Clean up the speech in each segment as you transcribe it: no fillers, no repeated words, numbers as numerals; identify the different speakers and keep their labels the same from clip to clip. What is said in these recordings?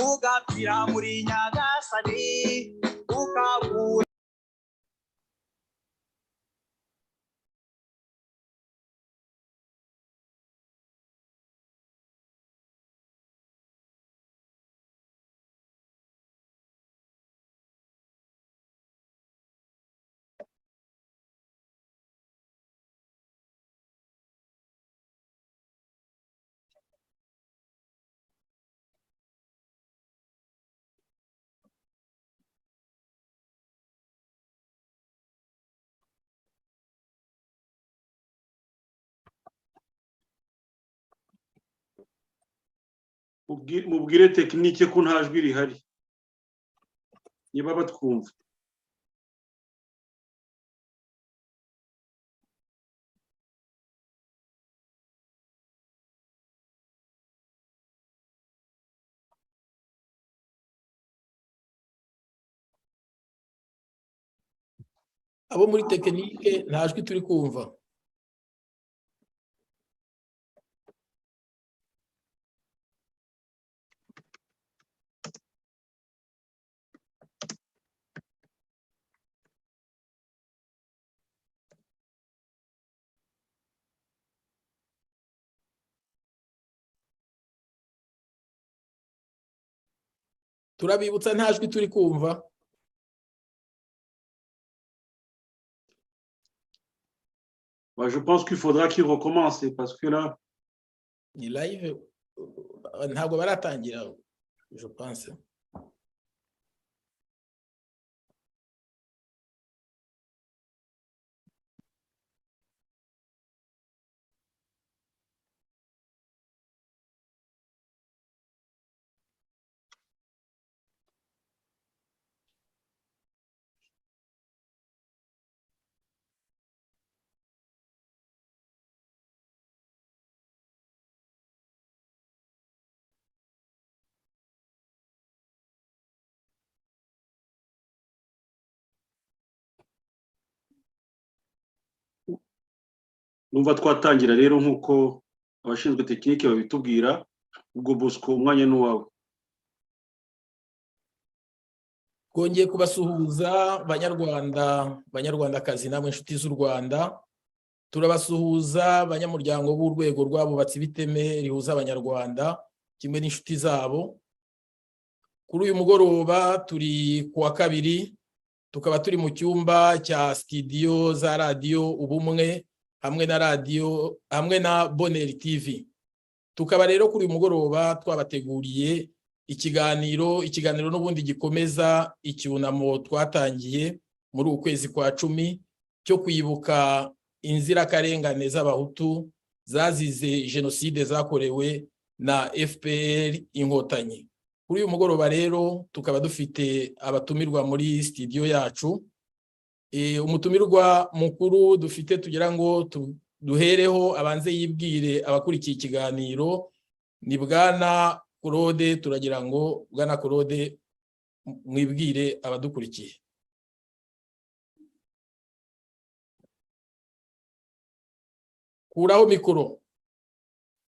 Speaker 1: ugapfira muri Nyagasani ukabura
Speaker 2: mubwire tekinike ko nta jwi rihari niba batwumva.
Speaker 3: abo muri tekinike nta jwi turi kumva. turabibutsa nta jwi turi kumva.
Speaker 2: Je pense qu'il faudra qu'il recommence parce que là
Speaker 3: ni live ntabwo baratangira je pense.
Speaker 2: numva twatangira rero nkuko abashinzwe tekinike babitubwira. Ubwo Bosco umwanya n'uwawe.
Speaker 3: Twongeye kubasuhuza banyarwandakazi namwe inshuti z'u Rwanda. Turabasuhuza banyamuryango b'urwego rw'abubatsi b'iteme rihuza abanyarwanda kimwe n'inshuti zabo. Kuri uyu mugoroba turi kuwa kabiri, tukaba turi mu cyumba cya studio za radio Ubumwe hamwe na Bonheur TV. Tukaba rero kuri uyu mugoroba twabateguriye ikiganiro n'ubundi gikomeza icyunamo twatangiye muri ukwezi kwa 10 cyo kwibuka inzirakarengane z'abahutu zazize jenoside zakorewe na FPR Inkotanyi. Kuri uyu mugoroba rero tukaba dufite abatumirwa muri studio yacu. Umutumirwa mukuru dufite tugira ngo duhereho abanze yibwire abakurikiye ikiganiro ni Bwana Claude. Turagira ngo Bwana Claude mwibwire abadukurikiye. Kuraho mikoro,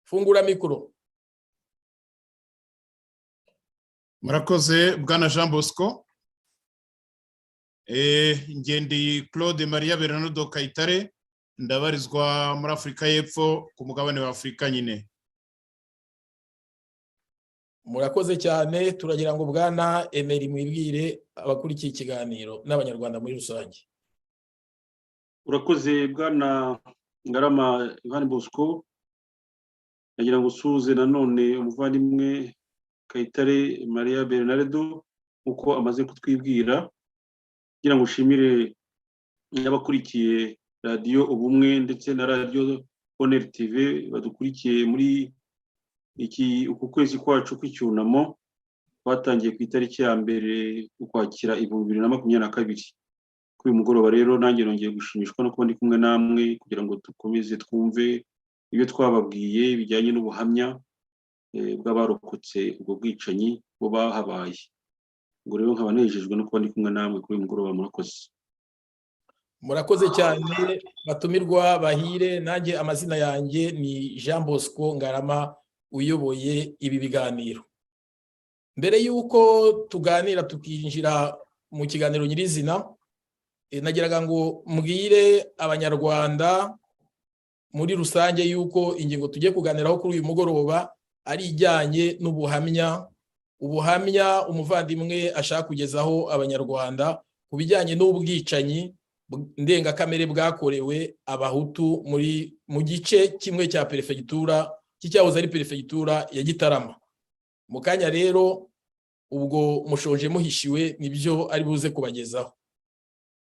Speaker 3: fungura mikoro.
Speaker 4: Murakoze Bwana Jean Bosco. Ngendi Claude Maria Bernardo Kayitare, ndabarizwa muri Afrika y'Epfo ku mugabane wa Afrika nyine.
Speaker 3: Murakoze cyane. Turagira ngo Bwana Emery mwibwire abakurikiye ikiganiro n'abanyarwanda muri rusange.
Speaker 2: Urakoze Bwana Ngarama Ivan Bosco. Nagira ngo usuze nanone umuvandimwe Kayitare Maria Bernardo uko amaze kutwibwira. Ngira ngo ushimire n'abakurikiye radio Ubumwe ndetse na radio Bonheur TV badukurikiye muri uku kwezi kwacu kw'icyunamo twatangiye ku itariki ya mbere ukwakira 2022. Kuri uyu mugoroba rero nanjye nongeye gushimishwa no kuba ndi kumwe namwe kugira ngo dukomeze twumve ibyo twababwiye bijyanye n'ubuhamya bw'abarokotse ubwo bwicanyi bo bahabaye. Ngo rero nkaba nejejwe no kuba ndi kumwe namwe kuri uyu mugoroba. Murakoze.
Speaker 3: Murakoze cyane batumirwa bahire. Nanjye amazina yanjye ni Jean Bosco Ngarama uyoboye ibi biganiro. mbere y'uko tuganira tukinjira mu kiganiro nyirizina, nagiraga ngo mbwire abanyarwanda muri rusange y'uko ingingo tugiye kuganiraho kuri uyu mugoroba ari ijyanye n'ubuhamya umuvandimwe ashaka kugezaho abanyarwanda ku bijyanye n'ubwicanyi ndengakamere bwakorewe abahutu mu gice kimwe cya perefegitura cy'icyahoze ari perefegitura ya Gitarama. Mu kanya rero ubwo mushoje muhishiwe nibyo ari buze kubagezaho.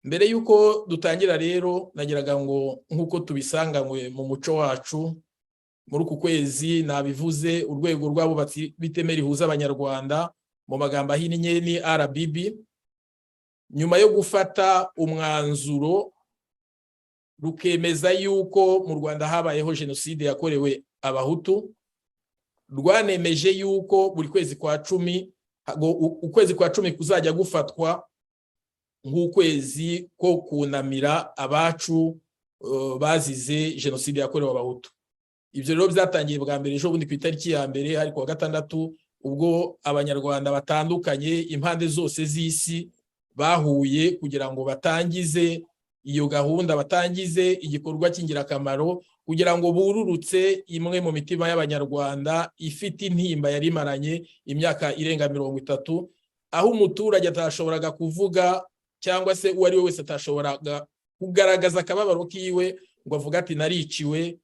Speaker 3: Mbere y'uko dutangira rero nagiraga ngo nk'uko tubisanganywe mu muco wacu muri uku kwezi nabivuze, urwego rw'abubatsi b'iteme rihuza abanyarwanda mu magambo ahinnye ni RBB, nyuma yo gufata umwanzuro rukemeza yuko mu Rwanda habayeho jenoside yakorewe abahutu, rwanemeje yuko buri kwezi kwa 10 ukwezi kwa 10 kuzajya gufatwa nk'ukwezi ko kunamira abacu bazize jenoside yakorewe abahutu. Ibyo rero byatangiye bwa mbere ejo bundi ku itariki ya mbere ariko wa gatandatu, ubwo abanyarwanda batandukanye impande zose z'isi bahuye kugira ngo batangize iyo gahunda, batangize igikorwa cy'ingirakamaro kugira ngo bururutse imwe mu mitima y'abanyarwanda ifite intimba yari imaranye imyaka irenga 30, aho umuturage atashoboraga kuvuga cyangwa se uwo ari we wese atashoboraga kugaragaza akababaro kiwe ngo avuga ati nariciwe.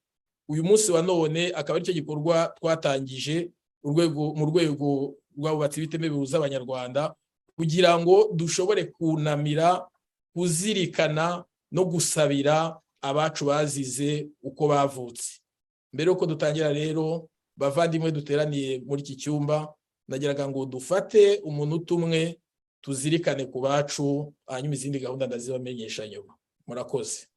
Speaker 3: Uyu munsi wa none akaba ari cyo gikorwa twatangije mu rwego rw'abubatsi b'iteme bihuza abanyarwanda kugira ngo dushobore kunamira, kuzirikana no gusabira abacu bazize uko bavutse. Mbere yuko dutangira rero, bavandimwe duteraniye muri iki cyumba, nagiraga ngo dufate umunota umwe tuzirikane ku bacu, hanyuma izindi gahunda ndazibamenyesha nyuma. Murakoze.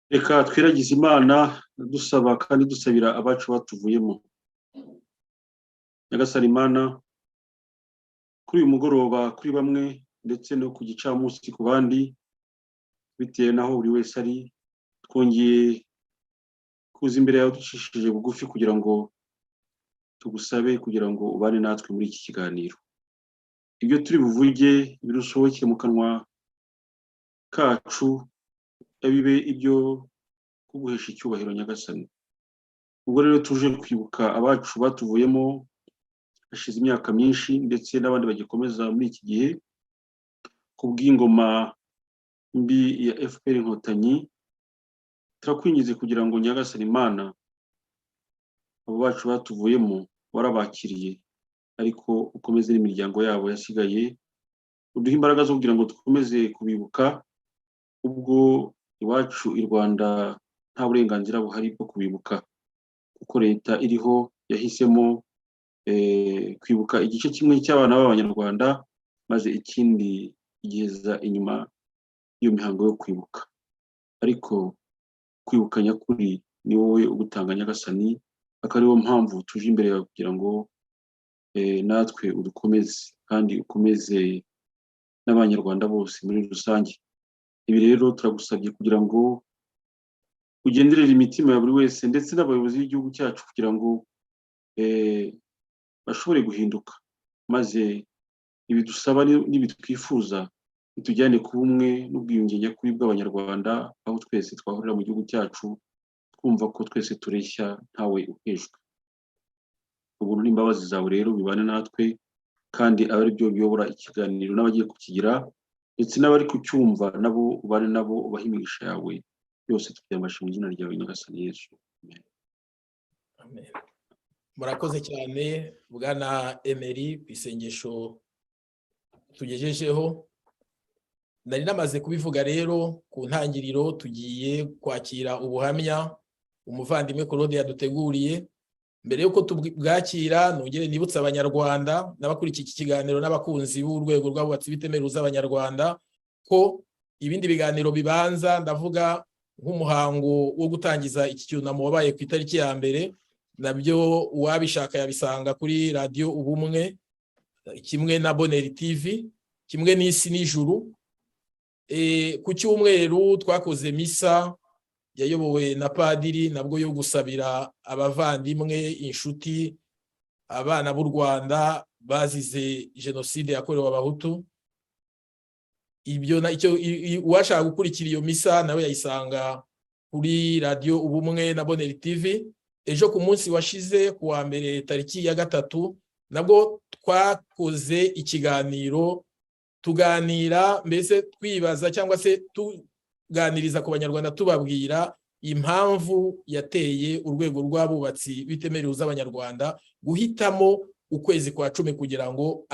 Speaker 2: Reka twiragize Imana dusaba kandi dusabira abacu batuvuyemo. Nyagasani Imana, kuri uyu mugoroba kuri bamwe ndetse no ku gicamunsi ku bandi, bitewe naho buri wese ari, twongeye kuza imbere yawe ducishije bugufi kugira ngo tugusabe kugira ngo ubane natwe muri iki kiganiro. Ibyo turi buvuge birusohoke mu kanwa kacu bibe ibyo kuguhesha icyubahiro Nyagasani. Ubwo rero tuje kwibuka abacu batuvuyemo hashize imyaka myinshi ndetse n'abandi bagikomeza muri iki gihe kubw'ingoma mbi ya FPR Inkotanyi, turakwingize kugira ngo Nyagasani Imana abo bacu batuvuyemo warabakiriye, ariko ukomeze n'imiryango yabo yasigaye, uduha imbaraga zo kugira ngo dukomeze kubibuka, ubwo iwacu i Rwanda nta burenganzira buhari bwo kubibuka kuko leta iriho yahisemo kwibuka igice kimwe cy'abana b'abanyarwanda maze ikindi igeza inyuma iyo mihango yo kwibuka. Ariko kwibuka nyakuri ni wowe ugutanga Nyagasani, akariwo mpamvu tuje imbere yawe kugira ngo natwe udukomeze kandi ukomeze n'abanyarwanda bose muri rusange. Ibi rero turagusabye kugira ngo ugenderere imitima ya buri wese ndetse n'abayobozi b'igihugu cyacu kugira ngo bashobore guhinduka, maze ibidusaba n'ibitwifuza bitujyane ku bumwe n'ubwiyunge nyakuri bw'abanyarwanda, aho twese twahurira mu gihugu cyacu twumva ko twese tureshya ntawe uhejwe. Ubuntu n'imbabazi zawe rero bibane natwe, kandi abe ari byo biyobora ikiganiro n'abagiye kukigira ndetse n'abari kucyumva nabo ubane nabo, ubahe imigisha yawe yose, tubyambashe mu izina ryawe Nyagasani Yesu.
Speaker 3: Amen. Murakoze cyane Bwana Emery ku isengesho tugejejeho. Nari namaze kubivuga rero ku ntangiriro, tugiye kwakira ubuhamya umuvandimwe Claude yaduteguriye. Mbere yuko tubwakira, nongere nibutsa abanyarwanda n'abakurikiye iki kiganiro n'abakunzi b'urwego rw'abubatsi b'iteme rihuza abanyarwanda ko ibindi biganiro bibanza, ndavuga nk'umuhango wo gutangiza iki cyunamo wabaye ku itariki ya mbere, nabyo uwabishaka yabisanga kuri Radio Ubumwe, kimwe na Bonheur TV, kimwe n'Isi n'Ijuru. Ku cyumweru twakoze misa yayobowe na padiri, nabwo yo gusabira abavandimwe, inshuti, abana b'u Rwanda bazize jenoside yakorewe abahutu. Ibyo icyo uwashaka gukurikira iyo misa nawe yayisanga kuri radio Ubumwe na Bonheur TV. Ejo ku munsi washize ku wa mbere tariki ya 3 nabwo twakoze ikiganiro tuganira, mbese twibaza cyangwa se tuganiriza ku banyarwanda tubabwira impamvu yateye urwego rw'abubatsi b'iteme rihuza abanyarwanda guhitamo ukwezi kwa 10 kugira ngo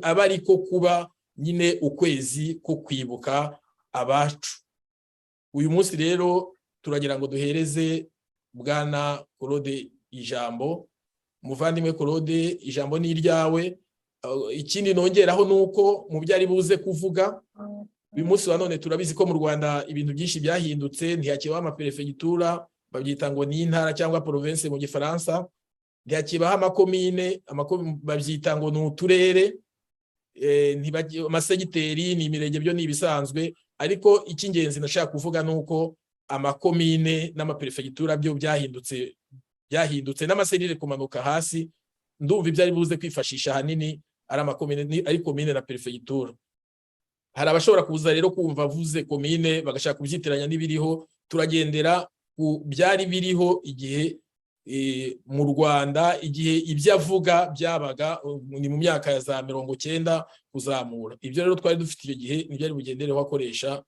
Speaker 3: abari ko kuba nyine ukwezi ko kwibuka abacu. Uyu munsi rero turagira ngo duhereze Bwana Claude ijambo. Muvandimwe Claude, ijambo ni iryawe. Ikindi nongeraho nuko mu byari buze kuvuga, uyu munsi wa none turabizi ko mu Rwanda ibintu byinshi byahindutse, ntihakibaho amaperefegitura, babyita ngo ni intara cyangwa province mu Gifaransa, ntihakibaho amakomine, babyita ngo ni uturere, amasegiteri ni imirenge, byo ni ibisanzwe. Ariko icy'ingenzi nashaka kuvuga nuko amakomine n'amaperefegitura byo byahindutse n'amaserire kumanuka hasi. Ndumva ibyari buze kwifashisha hanini ari amakomine, ari komine na perefegitura. Hari abashobora kuza rero kumva avuze komine bagashaka kubyitiranya n'ibiriho. Turagendera ku byari biriho igihe mu Rwanda, igihe ibyo avuga byabaga ni mu myaka ya za 90 kuzamura. Ibyo rero twari dufite icyo gihe nibyo ari bugendereho akoresha.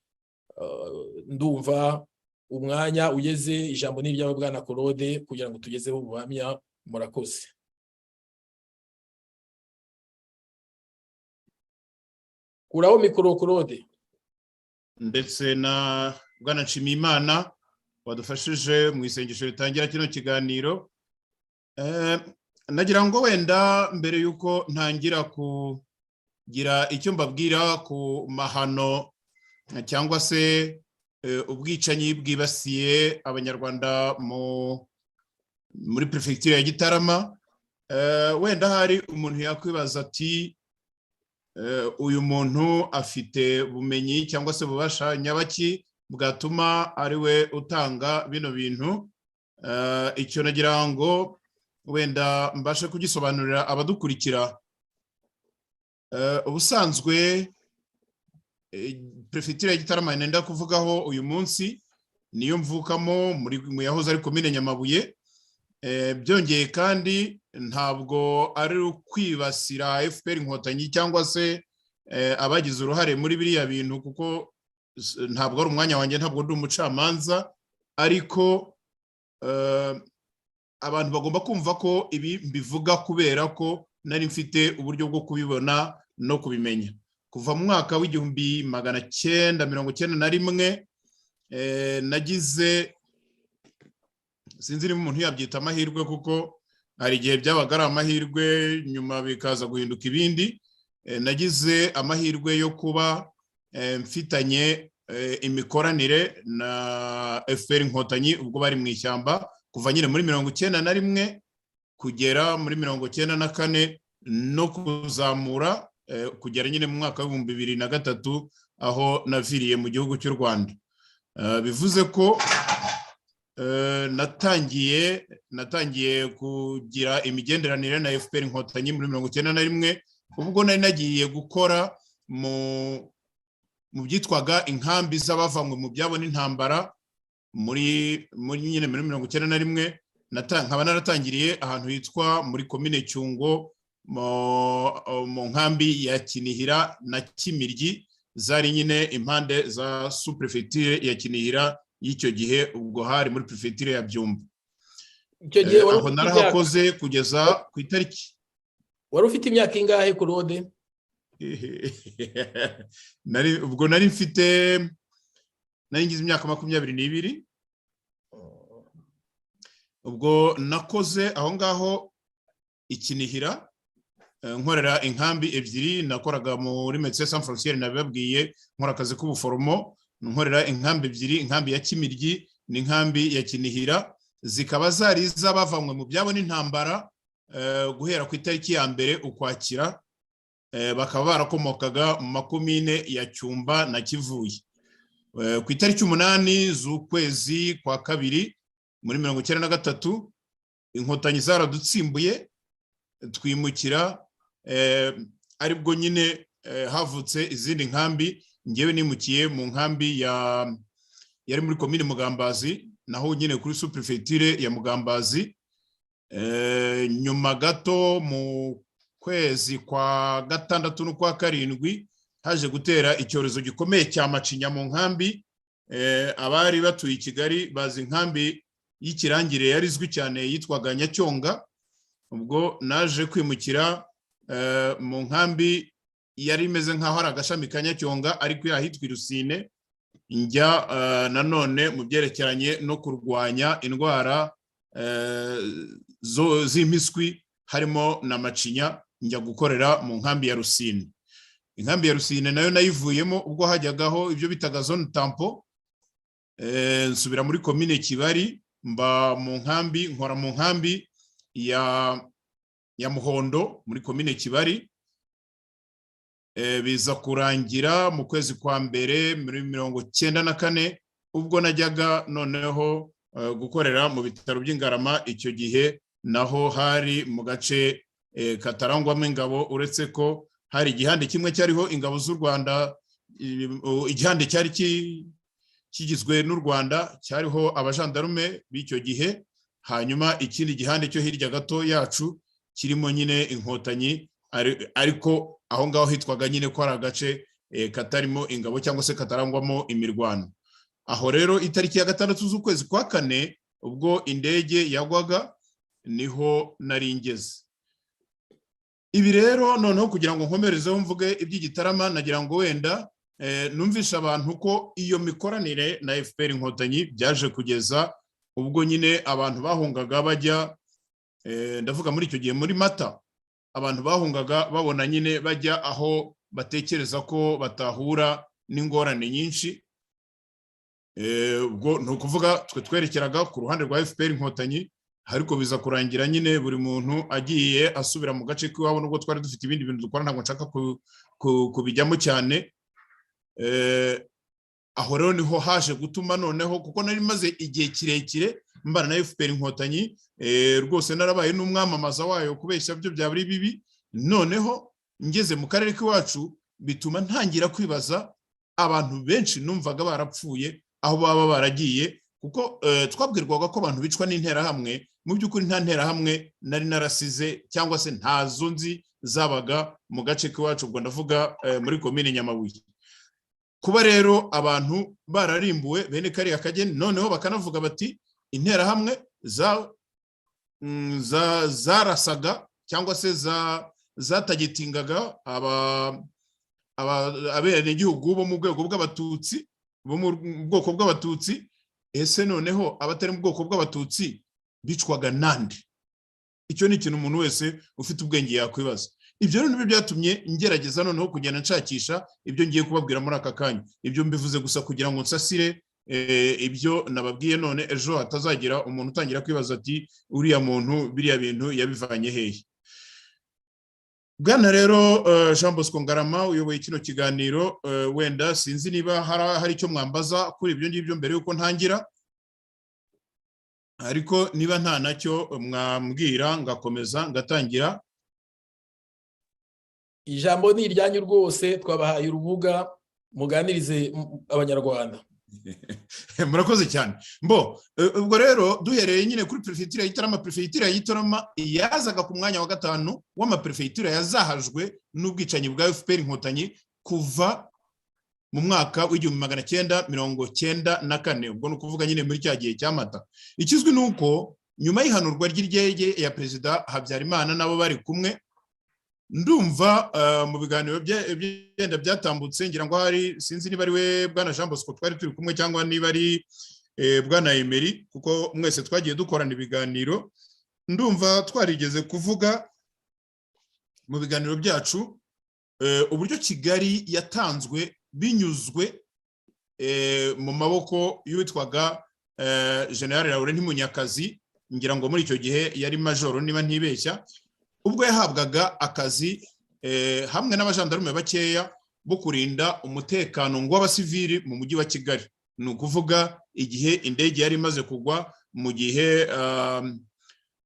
Speaker 3: Ndumva umwanya ugeze, ijambo ni iryawe Bwana Claude kugira ngo tugezeho ubuhamya. Murakoze. Kuraho mikoro Claude.
Speaker 4: Ndetse na Bwana Nshimiyimana wadufashije mu isengesho ritangira kino kiganiro. Nagira ngo wenda mbere yuko ntangira kugira icyo mbabwira ku mahano cyangwa se ubwicanyi bwibasiye abanyarwanda muri prefecture ya Gitarama, wenda hari umuntu yakwibaza ati uyu muntu afite bumenyi cyangwa se bubasha nyabaki bwatuma ari we utanga bino bintu. Icyo nagira ngo wenda mbashe kugisobanurira abadukurikira. Ubusanzwe prefecture ya Gitarama nenda kuvugaho uyu munsi niyo mvukamo mu yahoze ari komine Nyamabuye. Byongeye kandi ntabwo ari ukwibasira FPR Inkotanyi cyangwa se abagize uruhare muri biriya bintu, kuko ntabwo ari umwanya wanjye, ntabwo ndi umucamanza. Ariko abantu bagomba kumva ko ibi mbivuga kubera ko nari mfite uburyo bwo kubibona no kubimenya. Kuva mu mwaka w'1991 nagize, sinzi niba umuntu yabyita amahirwe, kuko hari igihe byabaga ari amahirwe nyuma bikaza guhinduka ibindi. Nagize amahirwe yo kuba mfitanye imikoranire na FPR Inkotanyi ubwo bari mu ishyamba kuva nyine muri 1991 kugera muri 1994 no kuzamura kugera nyine mu mwaka wa 2003 aho naviriye mu gihugu cy'u Rwanda. Bivuze ko natangiye kugira imigenderanire na FPR Inkotanyi muri 1991 ubwo nari nagiye gukora mu byitwaga inkambi z'abavanywe mu byabo n'intambara muri nyine muri 1991. Nkaba naratangiriye ahantu hitwa muri komine Cyungo mu nkambi ya Kinihira na Kimiryi, zari nyine impande za sous-préfecture ya Kinihira y'icyo gihe, ubwo hari muri prefecture ya Byumba.
Speaker 3: Icyo gihe
Speaker 4: aho narahakoze kugeza ku itariki.
Speaker 3: Wari ufite imyaka ingahe Claude?
Speaker 4: Ubwo nari ngize imyaka 22. Ubwo nakoze aho ngaho Ikinihira, nkorera inkambi ebyiri. Nakoraga muri Médecins Sans Frontières, nabibabwiye, nkora akazi k'ubuforomo. Nkorera inkambi ebyiri, inkambi ya Kimiryi n'inkambi ya Kinihira, zikaba zari zabavanywe mu byabo n'intambara guhera ku itariki ya 1 Ukwakira. Bakaba barakomokaga mu makomine ya Cyumba na Kivuye. Ku itariki 8 z'ukwezi kwa 2 muri 1993 Inkotanyi zaradutsimbuye, twimukira aribwo nyine havutse izindi nkambi. Ngewe nimukiye mu nkambi yari muri komine Mugambazi, naho nyine kuri sous-préfecture ya Mugambazi. Nyuma gato mu kwezi kwa gatandatu no kwa karindwi haje gutera icyorezo gikomeye cya macinya mu nkambi. Abari batuye i Kigali bazi inkambi y'ikirangire yarizwi cyane yitwaga Nyacyonga. Ubwo naje kwimukira mu nkambi yari imeze nkaho ari agashami ka Nyacyonga ariko yahitwa i Rusine. Njya nanone mu byerekeranye no kurwanya indwara z'impiswi harimo na macinya, njya gukorera mu nkambi ya Rusine. Inkambi ya Rusine nayo nayivuyemo ubwo hajyagaho ibyo bitaga zone tampo. Nsubira muri komine Kibari, mba mu nkambi, nkora mu nkambi ya Muhondo muri komine Kibari. Biza kurangira mu kwezi kwa mbere muri 1994 ubwo najyaga noneho gukorera mu bitaro by'Ingarama. Icyo gihe naho hari mu gace katarangwamo ingabo, uretse ko hari igihande kimwe cyariho ingabo z'u Rwanda. Igihande cyari kigizwe n'u Rwanda cyariho abajandarume b'icyo gihe, hanyuma ikindi gihande cyo hirya gato yacu kirimo nyine inkotanyi, ariko aho ngaho hitwaga nyine ko ari agace katarimo ingabo cyangwa se katarangwamo imirwano. Aho rero itariki ya 6 z'ukwezi kwa 4 ubwo indege yagwaga niho nari ngeze. Ibi rero noneho kugira ngo nkomerezeho mvuge iby'Igitarama, nagira ngo wenda numvisha abantu ko iyo mikoranire na FPR Inkotanyi byaje kugeza ubwo nyine abantu bahungaga bajya, ndavuga muri icyo gihe muri Mata, abantu bahungaga babona nyine bajya aho batekereza ko batahura n'ingorane nyinshi. Ubwo ni ukuvuga twe twerekeraga ku ruhande rwa FPR Inkotanyi, ariko biza kurangira nyine buri muntu agiye asubira mu gace k'iwabo, nubwo twari dufite ibindi bintu dukora ntabwo nshaka kubijyamo cyane. Aho rero niho haje gutuma noneho, kuko nari maze igihe kirekire mbana na FPR Inkotanyi, rwose narabaye n'umwamamaza wayo, kubeshya byo bya buri bibi. Noneho ngeze mu karere k'iwacu bituma ntangira kwibaza abantu benshi numvaga barapfuye aho baba baragiye, kuko twabwirwaga ko abantu bicwa n'interahamwe. Mu by'ukuri nta nterahamwe nari narasize cyangwa se ntazo nzi zabaga mu gace k'iwacu, ubwo ndavuga muri komine Nyamabuye. Kuba rero abantu bararimbuwe bene kariya kageni, noneho bakanavuga bati interahamwe zarasaga cyangwa se zatagitingaga abenegihugu bo mu bwoko bw'Abatutsi, bo mu bwoko bw'Abatutsi. Ese noneho abatari mu bwoko bw'Abatutsi bicwaga nande? Icyo ni ikintu umuntu wese ufite ubwenge yakwibaza. Ibyo rero nibyo byatumye ngerageza noneho kugenda nshakisha ibyo ngiye kubabwira muri aka kanya. Ibyo mbivuze gusa kugira ngo nsasire ibyo nababwiye, none ejo hatazagira umuntu utangira kwibaza ati uriya muntu biriya bintu yabivanye hehe. Bwana rero Jean Bosco Ngarama uyoboye kino kiganiro, wenda sinzi niba hari icyo mwambaza kuri ibyo ngibyo mbere yuko ntangira, ariko niba nta nacyo mwambwira ngakomeza ngatangira.
Speaker 3: Ijambo ni iryanyu rwose, twabahaye urubuga muganirize Abanyarwanda.
Speaker 4: Murakoze cyane. Ubwo rero duhereye nyine kuri prefecture ya Gitarama. Prefecture ya Gitarama yazaga ku mwanya wa 5 w'amaprefecture yazahajwe n'ubwicanyi bwa FPR Inkotanyi kuva mu mwaka w'1994. Ubwo no kuvuga nyine muri cya gihe cya Mata. Ikizwi nuko nyuma y'ihanurwa ry'indege ya Perezida Habyarimana nabo bari kumwe, ndumva mu biganiro byenda byatambutse, ngira ngo hari, sinzi niba ari we Bwana Jean Bosco twari turi kumwe cyangwa niba ari Bwana Emery, kuko mwese twagiye dukorana ibiganiro. Ndumva twarigeze kuvuga mu biganiro byacu uburyo Kigali yatanzwe binyuzwe mu maboko y'uwitwaga General Laurent Munyakazi, ngira ngo muri icyo gihe yari majoro niba ntibeshya, ubwo yahabwaga akazi hamwe n'abajandarume bakeya bo kurinda umutekano w'abasivili mu mujyi wa Kigali. Ni ukuvuga igihe indege yari imaze kugwa, mu gihe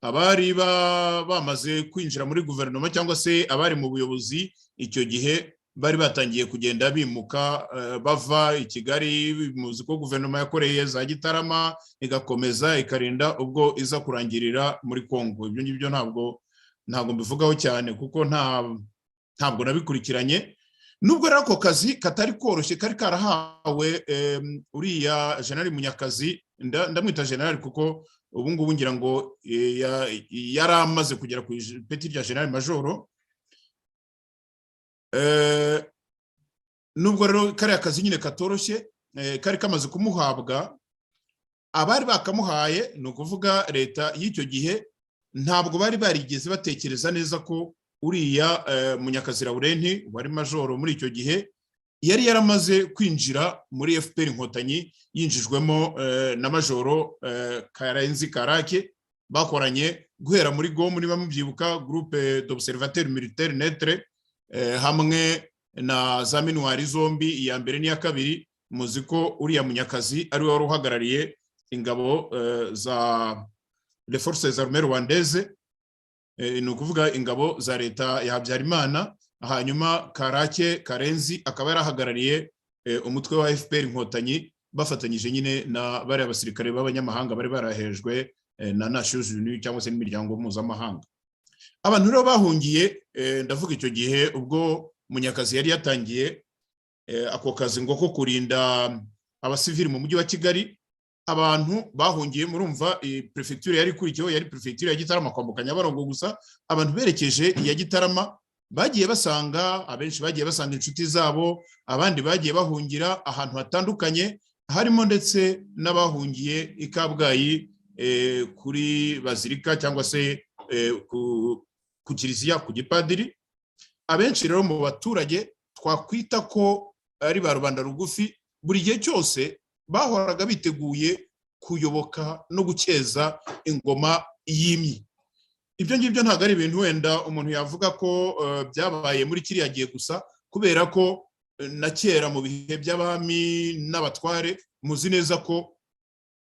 Speaker 4: abari bamaze kwinjira muri guverinoma cyangwa se abari mu buyobozi icyo gihe bari batangiye kugenda bimuka bava i Kigali. Muzi ko guverinoma yakoreye za Gitarama igakomeza ikarinda ubwo iza kurangirira muri Kongo. Ibyo ngibyo ntabwo mbivugaho cyane kuko ntabwo nabikurikiranye. Nubwo rero ako kazi katari koroshye kari karahawe uriya General Munyakazi, ndamwita General kuko ubu ngubu ngira ngo yari amaze kugera ku ipeti rya General Majoro. Nubwo rero kari akazi nyine katoroshye kari kamaze kumuhabwa, abari bakamuhaye ni ukuvuga leta y'icyo gihe ntabwo bari barigeze batekereza neza ko uriya Munyakazi Laurent wari majoro muri icyo gihe yari yaramaze kwinjira muri FPR Inkotanyi, yinjijwemo na majoro Karenzi Karake, bakoranye guhera muri GOM niba mubyibuka, groupe d'observateurs militaires neutres, hamwe na za minuari zombi, iya mbere n'iya kabiri. Muzi ko uriya Munyakazi ari we wari uhagarariye ingabo za les forces armées rwandaises, ni ukuvuga ingabo za leta ya Habyarimana. Hanyuma Karake Karenzi akaba yarahagarariye umutwe wa FPR Inkotanyi, bafatanyije nyine na bari abasirikare b'abanyamahanga bari barahejwe na Nations Unies cyangwa se n'imiryango mpuzamahanga. Abantu rero bahungiye, ndavuga icyo gihe ubwo Munyakazi yari yatangiye ako kazi ngo ko kurinda abasivili mu mujyi wa Kigali. Abantu bahungiye, murumva prefecture yari kurikiyeho yari prefecture ya Gitarama kwambuka Nyabarongo gusa. Abantu berekeje ya Gitarama bagiye basanga, abenshi bagiye basanga inshuti zabo, abandi bagiye bahungira ahantu hatandukanye, harimo ndetse n'abahungiye i Kabgayi kuri bazilika cyangwa se ku kiliziya, ku gipadiri. Abenshi rero mu baturage twakwita ko ari ba rubanda rugufi, buri gihe cyose bahoraga biteguye kuyoboka no gukeza ingoma y'imyi. Ibyo ngibyo ntabwo ari ibintu wenda umuntu yavuga ko byabaye muri kiriya gihe gusa, kubera ko na kera mu bihe by'abami n'abatware muzi neza ko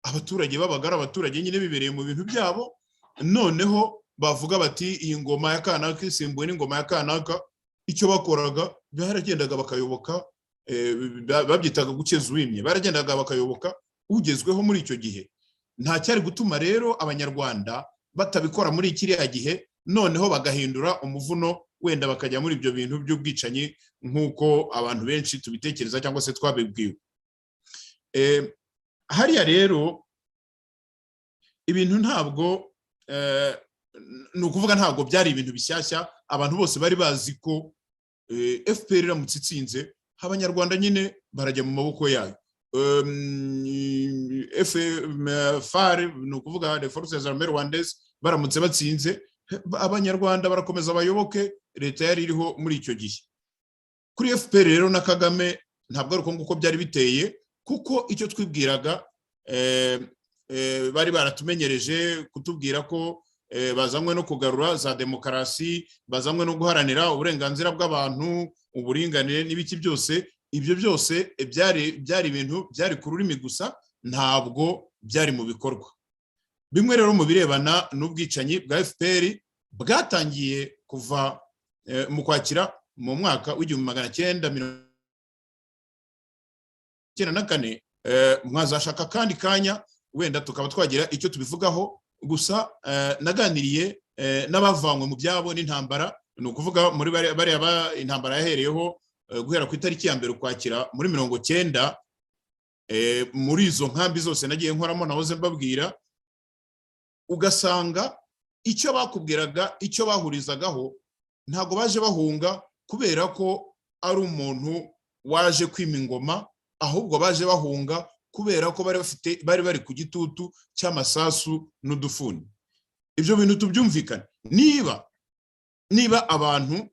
Speaker 4: abaturage babaga ari abaturage nyine bibereye mu bintu byabo, noneho bavuga bati iyi ngoma ya kanaka isimbuwe n'ingoma ya kanaka. Icyo bakoraga baragendaga bakayoboka, babyitaga gukeza uwimye, baragendaga bakayoboka ugezweho muri icyo gihe. Nta cyari gutuma rero abanyarwanda batabikora muri kiriya gihe, noneho bagahindura umuvuno wenda bakajya muri ibyo bintu by'ubwicanyi nk'uko abantu benshi tubitekereza cyangwa se twabibwiwe. Hariya rero ibintu ntabwo ni ukuvuga ntabwo byari ibintu bishyashya. Abantu bose bari bazi ko FPR iramutse itsinze, abanyarwanda nyine barajya mu maboko yayo. FAR ni ukuvuga les forces armées rwandaises baramutse batsinze, abanyarwanda barakomeza abayoboke leta yari iriho muri icyo gihe. Kuri FPR rero na Kagame ntabwo ari uko nguko byari biteye, kuko icyo twibwiraga bari baratumenyereje kutubwira ko bazanywe no kugarura za demokarasi, bazanywe no guharanira uburenganzira bw'abantu, uburinganire n'ibiki byose. Ibyo byose byari ibintu byari ku rurimi gusa, ntabwo byari mu bikorwa. Bimwe rero mu birebana n'ubwicanyi bwa FPR bwatangiye kuva mu Kwakira mu mwaka w'1994. Mwazashaka kandi kanya wenda tukaba twagira icyo tubivugaho. Gusa naganiriye n'abavanywe mu byabo n'intambara, ni ukuvuga muri bariya intambara yahereyeho guhera ku itariki ya mbere Ukwakira muri 1990. Muri izo nkambi zose nagiye nkoramo nahoze mbabwira, ugasanga icyo bakubwiraga, icyo bahurizagaho, ntago baje bahunga kubera ko ari umuntu waje kwima ingoma, ahubwo baje bahunga kubera ko bari bari ku gitutu cy'amasasu n'udufuni. Ibyo bintu tubyumvikana. Niba abantu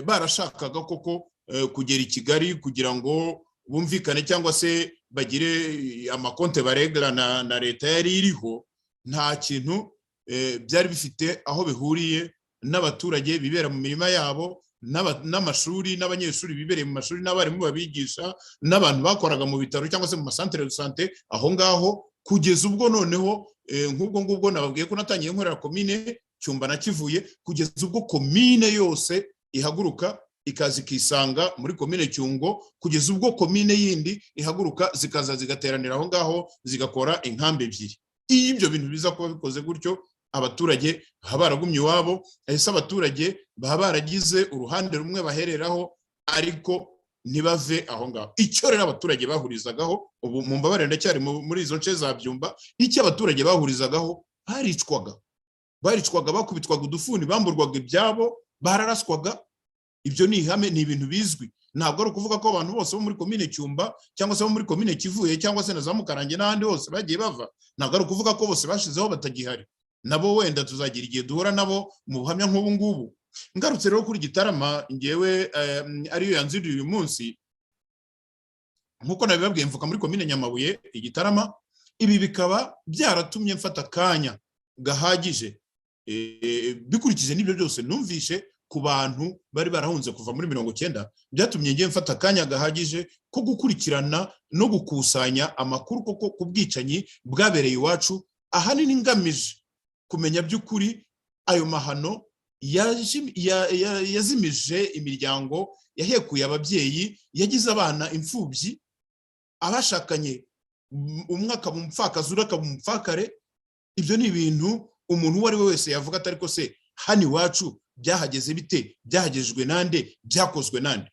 Speaker 4: barashakaga koko kugera i Kigali kugira ngo bumvikane cyangwa se bagire amakonte baregla na leta yari iriho, nta kintu byari bifite aho bihuriye n'abaturage bibera mu mirima yabo, n'amashuri n'abanyeshuri bibereye mu mashuri, n'abarimu babigisha, n'abantu bakoraga mu bitaro cyangwa se mu masantere de santé. Aho ngaho kugeza ubwo noneho nk'ubwo ngubwo nababwiye ko natangiye nkorera komine Cyumba na Kivuye, kugeza ubwo komine yose ihaguruka ikaza ikisanga muri komine Cyungo, kugeza ubwo komine yindi ihaguruka zikaza zigateranira aho ngaho zigakora inkambi ebyiri. Iyo ibyo bintu biza kuba bikoze gutyo, abaturage baba baragumye iwabo, ese abaturage baba baragize uruhande rumwe bahereraho ariko ntibave aho ngaho. Icyo rero abaturage bahurizagaho, ubu mu mbabare ndacyari muri izo nce za Byumba, icyo abaturage bahurizagaho baricwaga, bakubitwaga udufuni, bamburwaga ibyabo, bararaswaga. Ibyo ni ihame, ni ibintu bizwi. Ntabwo ari ukuvuga ko abantu bose bo muri komine Cyumba cyangwa se bo muri komine Kivuye cyangwa se na za Mukarange n'ahandi hose bagiye bava, ntabwo ari ukuvuga ko bose bashizeho batagihari. Nabo wenda tuzagira igihe duhura nabo mu buhamya nk'ubu ngubu. Ngarutse rero kuri Gitarama, ngewe ariyo yanziriye uyu munsi, nkuko nabibabwiye mvuka muri komine Nyamabuye Igitarama. Ibi bikaba byaratumye mfata akanya gahagije, bikurikije n'ibyo byose numvishe ku bantu bari barahunze kuva muri 90, byatumye ngiye mfata akanya gahagije ko gukurikirana no gukusanya amakuru koko ku bwicanyi bwabereye iwacu, ahanini ngamije kumenya by'ukuri ayo mahano yazimije imiryango, yahekuye ababyeyi, yagize abana imfubyi, abashakanye umwe akaba umupfakazi undi akaba umupfakare. Ibyo ni ibintu umuntu uwo ari we wese yavuga atari ko se hano iwacu byahageze bite, byahagejwe nande, byakozwe nande.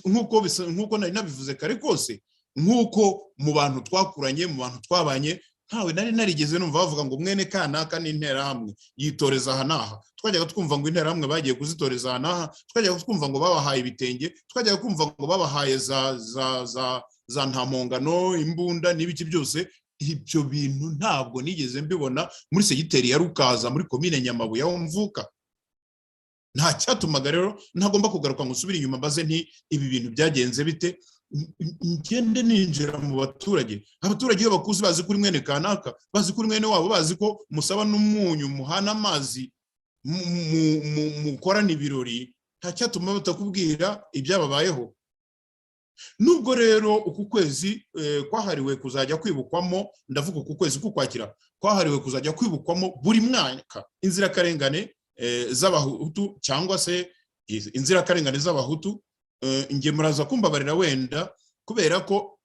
Speaker 4: Nk'uko nari nabivuze kare kose, nk'uko mu bantu twakuranye, mu bantu twabanye, ntawe nari narigeze numva bavuga ngo mwene kanaka n'interahamwe yitoreza aha n'aha. Twajyaga twumva ngo interahamwe bagiye kuzitoreza aha n'aha, twajyaga twumva ngo babahaye ibitenge, twajyaga kumva ngo babahaye za ntamongano, imbunda n'ibiki byose. Ibyo bintu ntabwo nigeze mbibona muri segiteri ya Rukaza muri komine Nyamabuye aho mvuka. Nta cyatumaga rero ntagomba kugaruka ngo nsubire inyuma mbaze nti ibi bintu byagenze bite. Ngende ninjira mu baturage. Abaturage iyo bakuzi bazi kuri mwene kanaka, bazi kuri mwene wabo, bazi ko musaba n'umunyu, muhana amazi, mukorana ibirori, nta cyatuma batakubwira ibyababayeho. Nubwo rero uku kwezi kwahariwe kuzajya kwibukwamo, ndavuga uku kwezi k'Ukwakira kwahariwe kuzajya kwibukwamo buri mwaka inzirakarengane z'abahutu cyangwa se inzirakarengane z'abahutu, nge muraza kumbabarira wenda kubera ko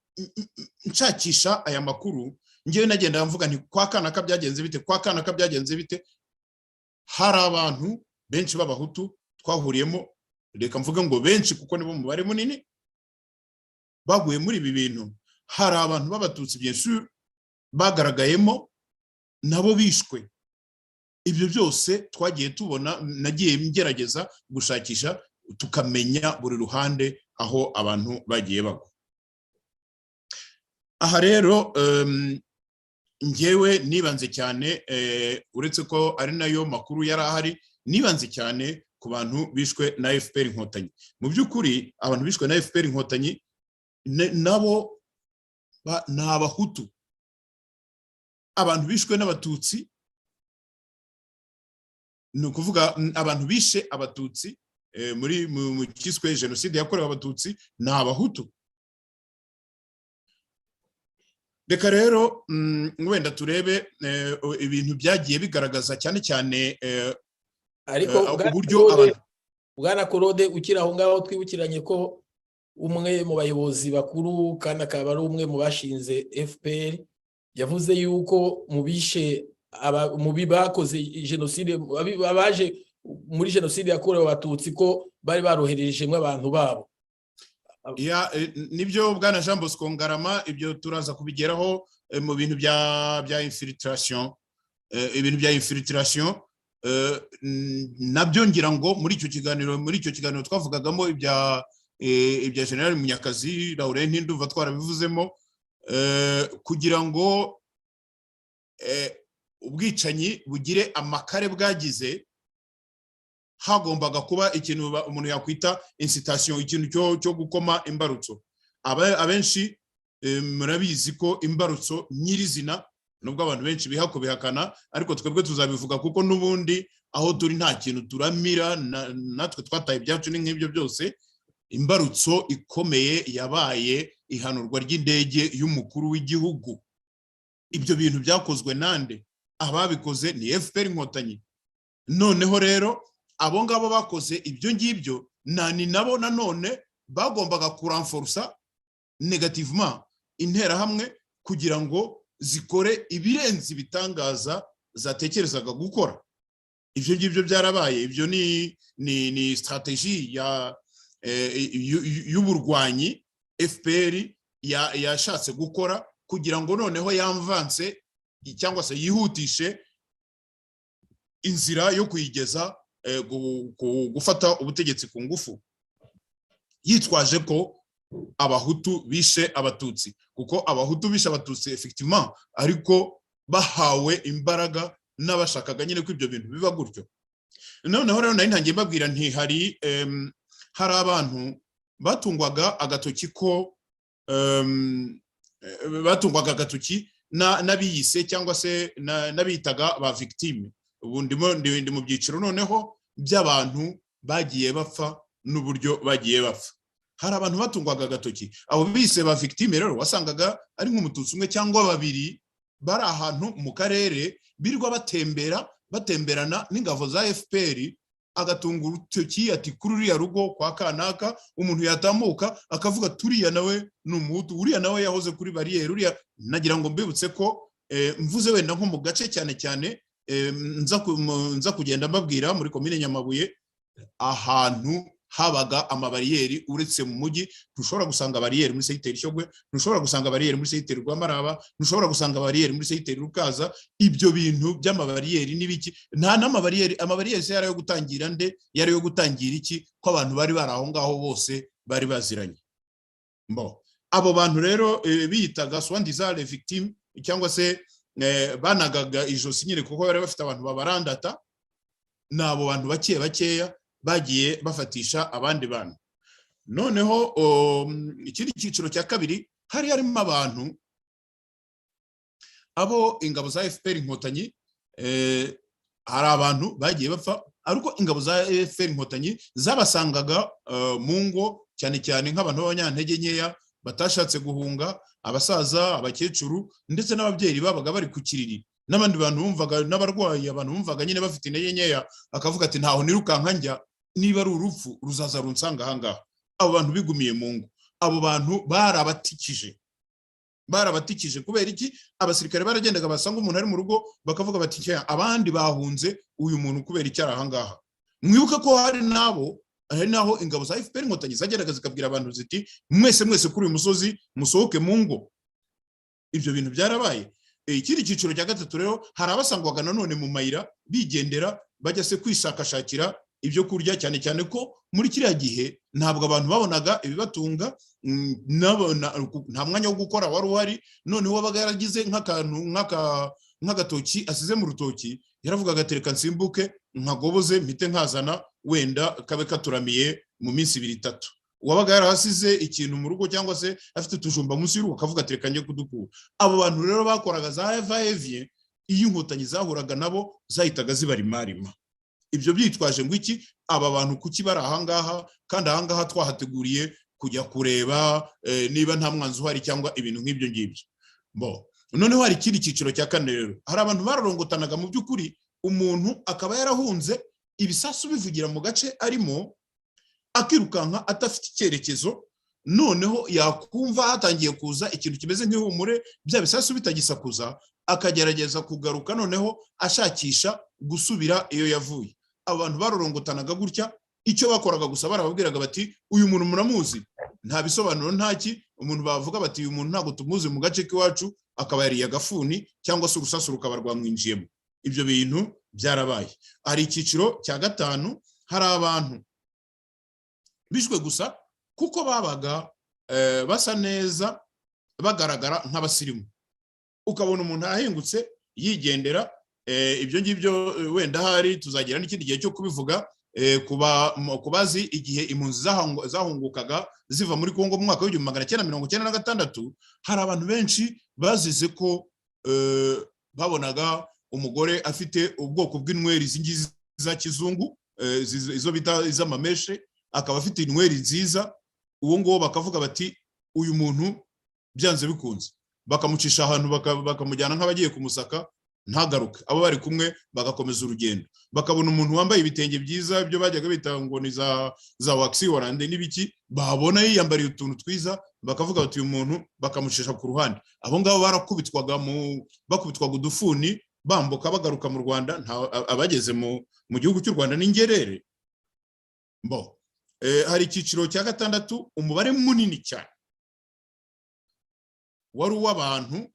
Speaker 4: nshakisha aya makuru, ngewe nagenda mvuga nti kwa kanaka byagenze bite, kwa kanaka byagenze bite. Hari abantu benshi b'abahutu twahuriyemo, reka mvuga ngo benshi kuko nibo mubare munini baguye muri ibi bintu. Hari abantu b'abatutsi bien sûr bagaragayemo nabo bishwe. Ibyo byose twagiye tubona, nagiye ngerageza gushakisha tukamenya buri ruhande aho abantu bagiye bagwa. Aha rero ngewe nibanze cyane, uretse ko ari nayo makuru yari ahari, nibanze cyane ku bantu bishwe na FPR Inkotanyi. Mu by'ukuri abantu bishwe na FPR Inkotanyi nabo ni abahutu. Abantu bishwe n'abatutsi, ni ukuvuga abantu bishe abatutsi mu kiswe jenoside yakorewe abatutsi, ni abahutu. Reka rero wenda turebe ibintu byagiye bigaragaza cyane cyane
Speaker 3: ariko
Speaker 4: uburyo abantu.
Speaker 3: Bwana Claude, ukiri aho ngaho twibukiranye ko umwe mu bayobozi bakuru kandi akaba ari umwe mu bashinze FPR yavuze yuko mu bakoze jenoside, abaje muri jenoside yakorewe abatutsi ko bari baroherejemo abantu babo.
Speaker 4: Nibyo Bwana Jean Bosco Ngarama, ibyo turaza kubigeraho mu bintu bya infiltration. Ibintu bya infiltration nabyo ngira ngo muri icyo kiganiro twavugagamo ibya General Munyakazi Laurent ndumva twarabivuzemo, kugira ngo ubwicanyi bugire amakare bwagize, hagombaga kuba ikintu umuntu yakwita incitation, ikintu cyo gukoma imbarutso. Abenshi murabizi ko imbarutso nyirizina, nubwo abantu benshi bihako bihakana, ariko twebwe tuzabivuga kuko nubundi aho turi nta kintu turamira, natwe twataye ibyacu n'ibyo byose. Imbarutso ikomeye yabaye ihanurwa ry'indege y'umukuru w'igihugu. ibyo bintu byakozwe nande? Ababikoze ni FPR Inkotanyi. Noneho rero abo ngabo bakoze ibyo ngibyo ni nabo nanone bagombaga kuranforsa negativement intera hamwe kugira ngo zikore ibirenze ibitangaza zatekerezaga gukora. Ibyo ngibyo byarabaye. Ibyo ni strategie y'uburwanyi FPR yashatse gukora kugira ngo noneho yamvanse cyangwa se yihutishe inzira yo kuyigeza gufata ubutegetsi ku ngufu, yitwaje ko abahutu bishe abatutsi, kuko abahutu bishe abatutsi effectivement, ariko bahawe imbaraga n'abashakaga nyine ko ibyo bintu biba gutyo. Noneho rero nari ntangiye mbabwira nti hari abantu batungwaga agatoki ko batungwaga agatoki n'abiyise cyangwa se n'abitaga ba victime. Ubu ndi mu byiciro noneho by'abantu bagiye bapfa n'uburyo bagiye bapfa. Hari abantu batungwaga agatoki, abo bise ba victime rero wasangaga ari nk'umututsi umwe cyangwa babiri bari ahantu mu karere birirwa batemberana n'ingabo za FPR, agatunga urutoki ati kuri uriya rugo kwa kanaka, umuntu yatamuka akavuga turiya nawe n'umuhutu, uriya nawe yahoze kuri barriere, uriya. Nagira ngo mbibutse ko mvuze wenda nko mu gace cyane cyane nza kugenda mbabwira muri komine Nyamabuye ahantu habaga amabariyeri uretse mu mujyi. Ntushobora gusanga bariyeri muri Segiteri Shyogwe, ntushobora gusanga bariyeri muri Segiteri Rwamaraba, ntushobora gusanga bariyeri muri Segiteri Rukaza. Ibyo bintu by'amabariyeri n'ibiki, nta amabariyeri se yari yo gutangira nde, yari yo gutangira iki, ko abantu bari baraho ngaho bose bari baziranye. Abo bantu rero biyitaga soi-disant les victimes cyangwa se banagaga ijosi nyine kuko bari bafite abantu babarandata. Nabo bantu bakeya bagiye bafatisha abandi bantu. Noneho ikindi cyiciro cya kabiri hari harimo abantu abo ingabo za FPR Inkotanyi, hari abantu bagiye bapfa, ariko ingabo za FPR Inkotanyi zabasangaga mu ngo cyane cyane nk'abantu b'abanyantege nkeya batashatse guhunga, abasaza, abakecuru ndetse n'ababyeyi babaga bari ku kiriri, n'abandi bantu bumvaga n'abarwayi, abantu bumvaga nyine bafite intege nkeya, akavuga ati ntaho nirukanka njya, niba ari urupfu ruzaza runsanga ahangaha. Abo bantu bigumiye mu ngo, abo bantu barabatikije kubera iki? Abasirikare baragendaga basanga umuntu ari mu rugo bakavuga bati abandi bahunze, uyu muntu kubera iki ari ahangaha. Mwibuke ko hari naho ingabo za FPR Inkotanyi zagendaga zikabwira abantu ziti mwese kuri uyu musozi musohoke mu ngo. Ibyo bintu byarabaye. Ikindi cyiciro cya gatatu rero hari abasangwaga nanone mu mayira bigendera bajya se kwishakashakira ibyo kurya, cyane cyane ko muri kiriya gihe ntabwo abantu babonaga ibibatunga, nta mwanya wo gukora wari uhari. Noneho wabaga yaragize nk'agatoki asize mu rutoki, yaravugaga atereka nsimbuke nkagoboze mpite nkazana wenda kabe katuramiye mu minsi 2-3. Wabaga yarahasize ikintu mu rugo cyangwa se afite tujumba munsi y'urugo akavuga atereka njye kudukura. Abo bantu rero bakoraga za evie, iyo Inkotanyi zahuraga nabo zahitaga zibarimarima. Ibyo byitwaje ngo iki? Aba bantu kuki bari ahangaha, kandi ahangaha twahateguriye kujya kureba niba nta mwanzi uhari cyangwa ibintu nk'ibyo ngibyo. Noneho hari ikindi cyiciro cya kane rero, hari abantu bararongotanaga mu by'ukuri, umuntu akaba yarahunze, ibisasu bivugira mu gace arimo, akirukanka atafite icyerekezo. Noneho yakumva hatangiye kuza ikintu kimeze nk'ihumure, bya bisasu bitagisakuza, akagerageza kugaruka noneho ashakisha gusubira iyo yavuye. Abantu barorongotanaga gutya, icyo bakoraga gusa barababwiraga bati uyu muntu muramuzi, nta bisobanuro ntaki. Umuntu bavuga bati uyu muntu ntago tumuzi mu gace k'iwacu, akaba yariye agafuni cyangwa se urusasu rukaba rwamwinjiyemo. Ibyo bintu byarabaye. Hari icyiciro cya gatanu, hari abantu bishwe gusa kuko babaga basa neza, bagaragara nk'abasirimu. Ukabona umuntu arahingutse yigendera. Ibyo ngibyo wenda hari tuzagira n'ikindi gihe cyo kubivuga, kubazi igihe impunzi zahungukaga ziva muri Kongo mu mwaka w'1996. Hari abantu benshi bazize ko babonaga umugore afite ubwoko bw'inweri zingizi za kizungu, izo bita iz'amameshe, akaba afite inweri nziza. Uwo ngo bakavuga bati uyu muntu byanze bikunze bakamucisha ahantu bakamujyana nk'abagiye kumusaka ntagaruke, abo bari kumwe bagakomeza urugendo, bakabona umuntu wambaye ibitenge byiza ibyo bajyaga bita ngo ni za waxi orande n'ibiki, babona yiyambariye utuntu twiza bakavuga bati uyu muntu bakamucisha ku ruhande. Abo ngabo bakubitwaga udufuni bambuka bagaruka mu Rwanda, abageze mu gihugu cy'u Rwanda n'ingerere. Hari icyiciro cya gatandatu, umubare munini cyane wari uw'abantu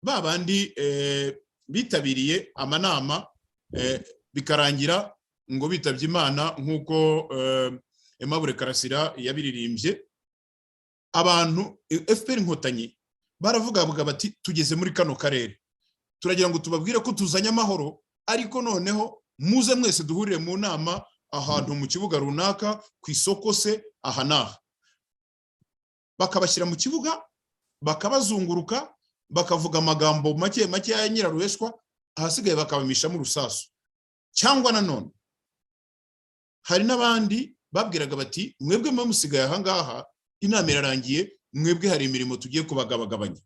Speaker 4: babandi bitabiriye amanama bikarangira ngo bitabye Imana nk'uko Aimable Karasira yabiririmbye. Abantu FPR Inkotanyi baravuga bati tugeze muri kano karere, turagira ngo tubabwire ko tuzanye amahoro, ariko noneho muze mwese duhurire mu nama ahantu mu kibuga runaka, ku isoko se aha naha. Bakabashyira mu kibuga, bakabazunguruka, bakavuga amagambo make make ya nyiraruheshwa, ahasigaye bakabamishamo urusasu. Cyangwa nanone hari n'abandi babwiraga bati mwebwe musigaye aha ngaha, inama irarangiye, mwebwe hari imirimo tugiye kubagabagabanya.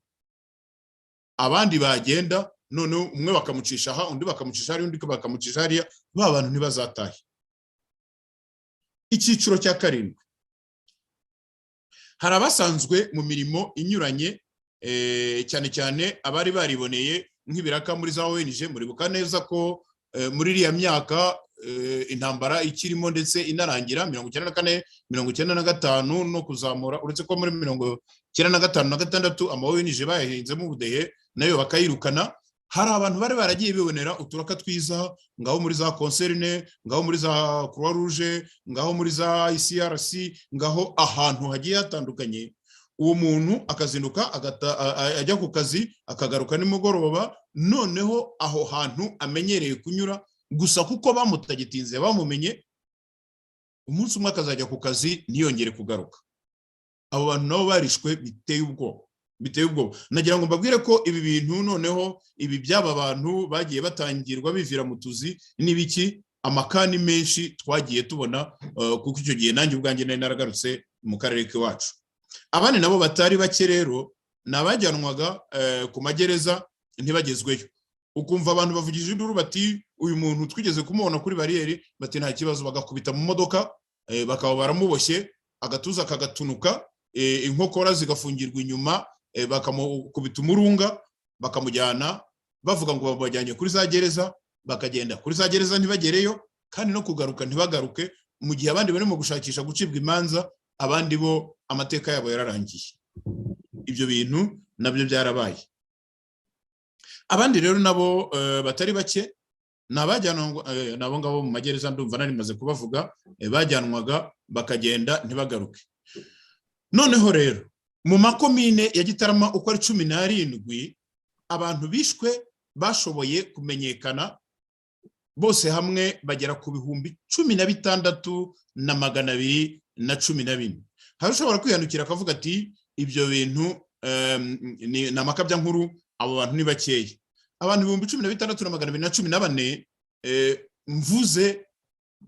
Speaker 4: Abandi bagenda, none umwe bakamucisha aha, undi bakamucisha hari, undi bakamucisha hariya, ba bantu ntibazatahe. Icyiciro cya karindwi, hari abasanzwe mu mirimo inyuranye, cyane cyane abari bariboneye nk'ibiraka muri za ONG. Muribuka neza ko muri iriya myaka intambara ikirimo ndetse inarangira 1994 1995 no kuzamura, uretse ko muri 1995 na 1996 ama ONG bayahinzemo ubudehe nayo bakayirukana. Hari abantu bari baragiye bibonera uturaka twiza, ngaho muri za concerne, ngaho muri za Croix Rouge, ngaho muri za ICRC, ngaho ahantu hagiye hatandukanye. Uwo muntu akazinduka ajya ku kazi, akagaruka nimugoroba, noneho aho hantu amenyereye kunyura gusa kuko bamutagitinze bamumenye, umunsi umwe akazajya ku kazi ntiyongere kugaruka. Abo bantu nabo barishwe biteye ubwoba. Nagira ngo mbabwire ko ibi bintu noneho ibi byaba abantu bagiye batangirwa bivira mu tuzi n'ibiki, amakani menshi twagiye tubona, kuko icyo gihe nanjye ubwanjye nari naragarutse mu karere k'iwacu. Abandi nabo batari bake rero nabajyanwaga ku magereza ntibagezweyo. Ukumva abantu bavugije induru bati uyu muntu twigeze kumubona kuri bariyeri, bati nta kibazo, bagakubita mu modoka, bakaba baramuboshye, agatuza kagatunuka, inkokora zigafungirwa inyuma, bakamukubita umurunga, bakamujyana bavuga ngo babajyanye kuri za gereza, bakagenda kuri za gereza ntibagereyo, kandi no kugaruka ntibagaruke, mu gihe abandi barimo gushakisha gucibwa imanza, abandi bo amateka yabo yararangiye. Ibyo bintu nabyo byarabaye. Abandi rero nabo batari bake nabajyanwa nabo ngabo mu magereza, ndumva nari maze kubavuga, bajyanwaga bakagenda ntibagaruke. Noneho rero mu makomine ya Gitarama uko ari 17 abantu bishwe bashoboye kumenyekana bose hamwe bagera ku 16,214. Hari ushobora kwihanukira akavuga ati ibyo bintu ni amakabya nkuru, abo bantu ni bakeya. Abantu 16,214 mvuze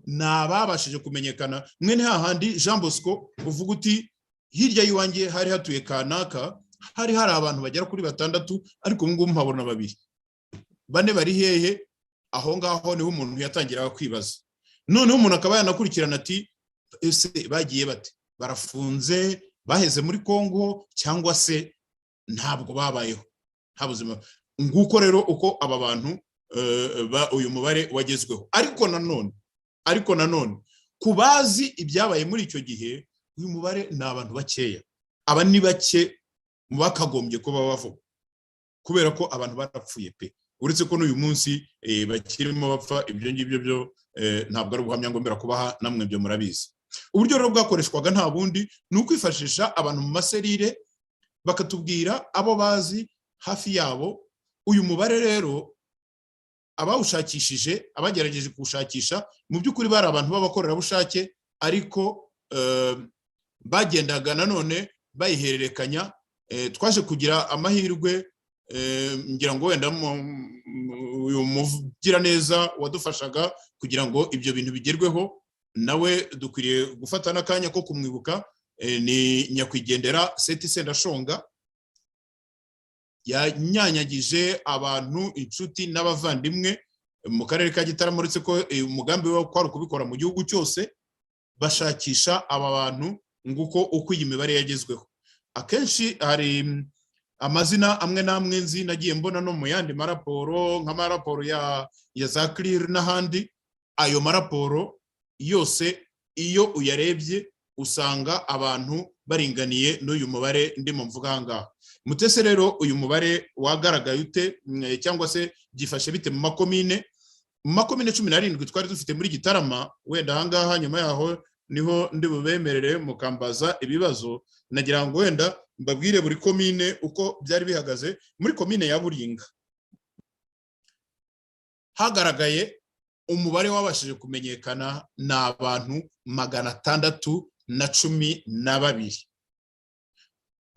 Speaker 4: nababashije kumenyekana. Mwene hahandi Jean Bosco uvuga uti hirya yiwanjye hari hatuye kanaka, hari abantu bagera kuri 6, ariko ngo mpabona 2. 4 bari hehe? Aho ngaho niho umuntu yatangira kwibaza. Noneho umuntu akaba yanakurikirana ati ese bagiye bate? Barafunze, baheze muri Kongo, cyangwa se ntabwo babayeho, nta buzima. Nguko rero uko aba bantu uyu mubare wagezweho. Ariko nanone kubazi ibyabaye muri icyo gihe, uyu mubare ni abantu bakeya. Aba ni bake bakagombye kuba bavuga, kubera ko abantu barapfuye pe. Uretse ko n'uyu munsi bakirimo bapfa, ibyo ngibyo byo ntabwo ari ubuhamya ngombera kubaha, namwe byo murabizi. Uburyo rero bwakoreshwaga nta bundi ni ukwifashisha abantu mu maserire, bakatubwira abo bazi hafi yabo. Uyu mubare rero abawushakishije, abagerageje kuwushakisha, mu by'ukuri bari abantu b'abakorerabushake, ariko bagendaga nanone bayihererekanya. Twaje kugira amahirwe, ngira ngo wenda uyu mugira neza wadufashaga kugira ngo ibyo bintu bigerweho, nawe dukwiriye gufata n'akanya ko kumwibuka. Ni nyakwigendera Seti Sendashonga. yanyanyagije abantu, inshuti n'abavandimwe mu karere ka Gitarama, uretse ko umugambi we kwari kubikora mu gihugu cyose, bashakisha aba bantu nguko uko iyi mibare yagezweho. Akenshi hari amazina amwe n'amwe nzi nagiye mbona no mu yandi maraporo, nk'amaraporo ya za CLIR n'ahandi. Ayo maraporo yose iyo uyarebye usanga abantu baringaniye n'uyu mubare ndimo mvuga ahangaha. Mutese rero uyu mubare wagaragaye ute cyangwa se byifashe bite mu makomine? Mu makomine 17 twari dufite muri Gitarama, wenda ahangaha nyuma yaho niho ndi bubemerere mukambaza ibibazo. Nagira ngo wenda mbabwire buri komine uko byari bihagaze. Muri komine ya Buringa hagaragaye umubare wabashije kumenyekana n'abantu 612.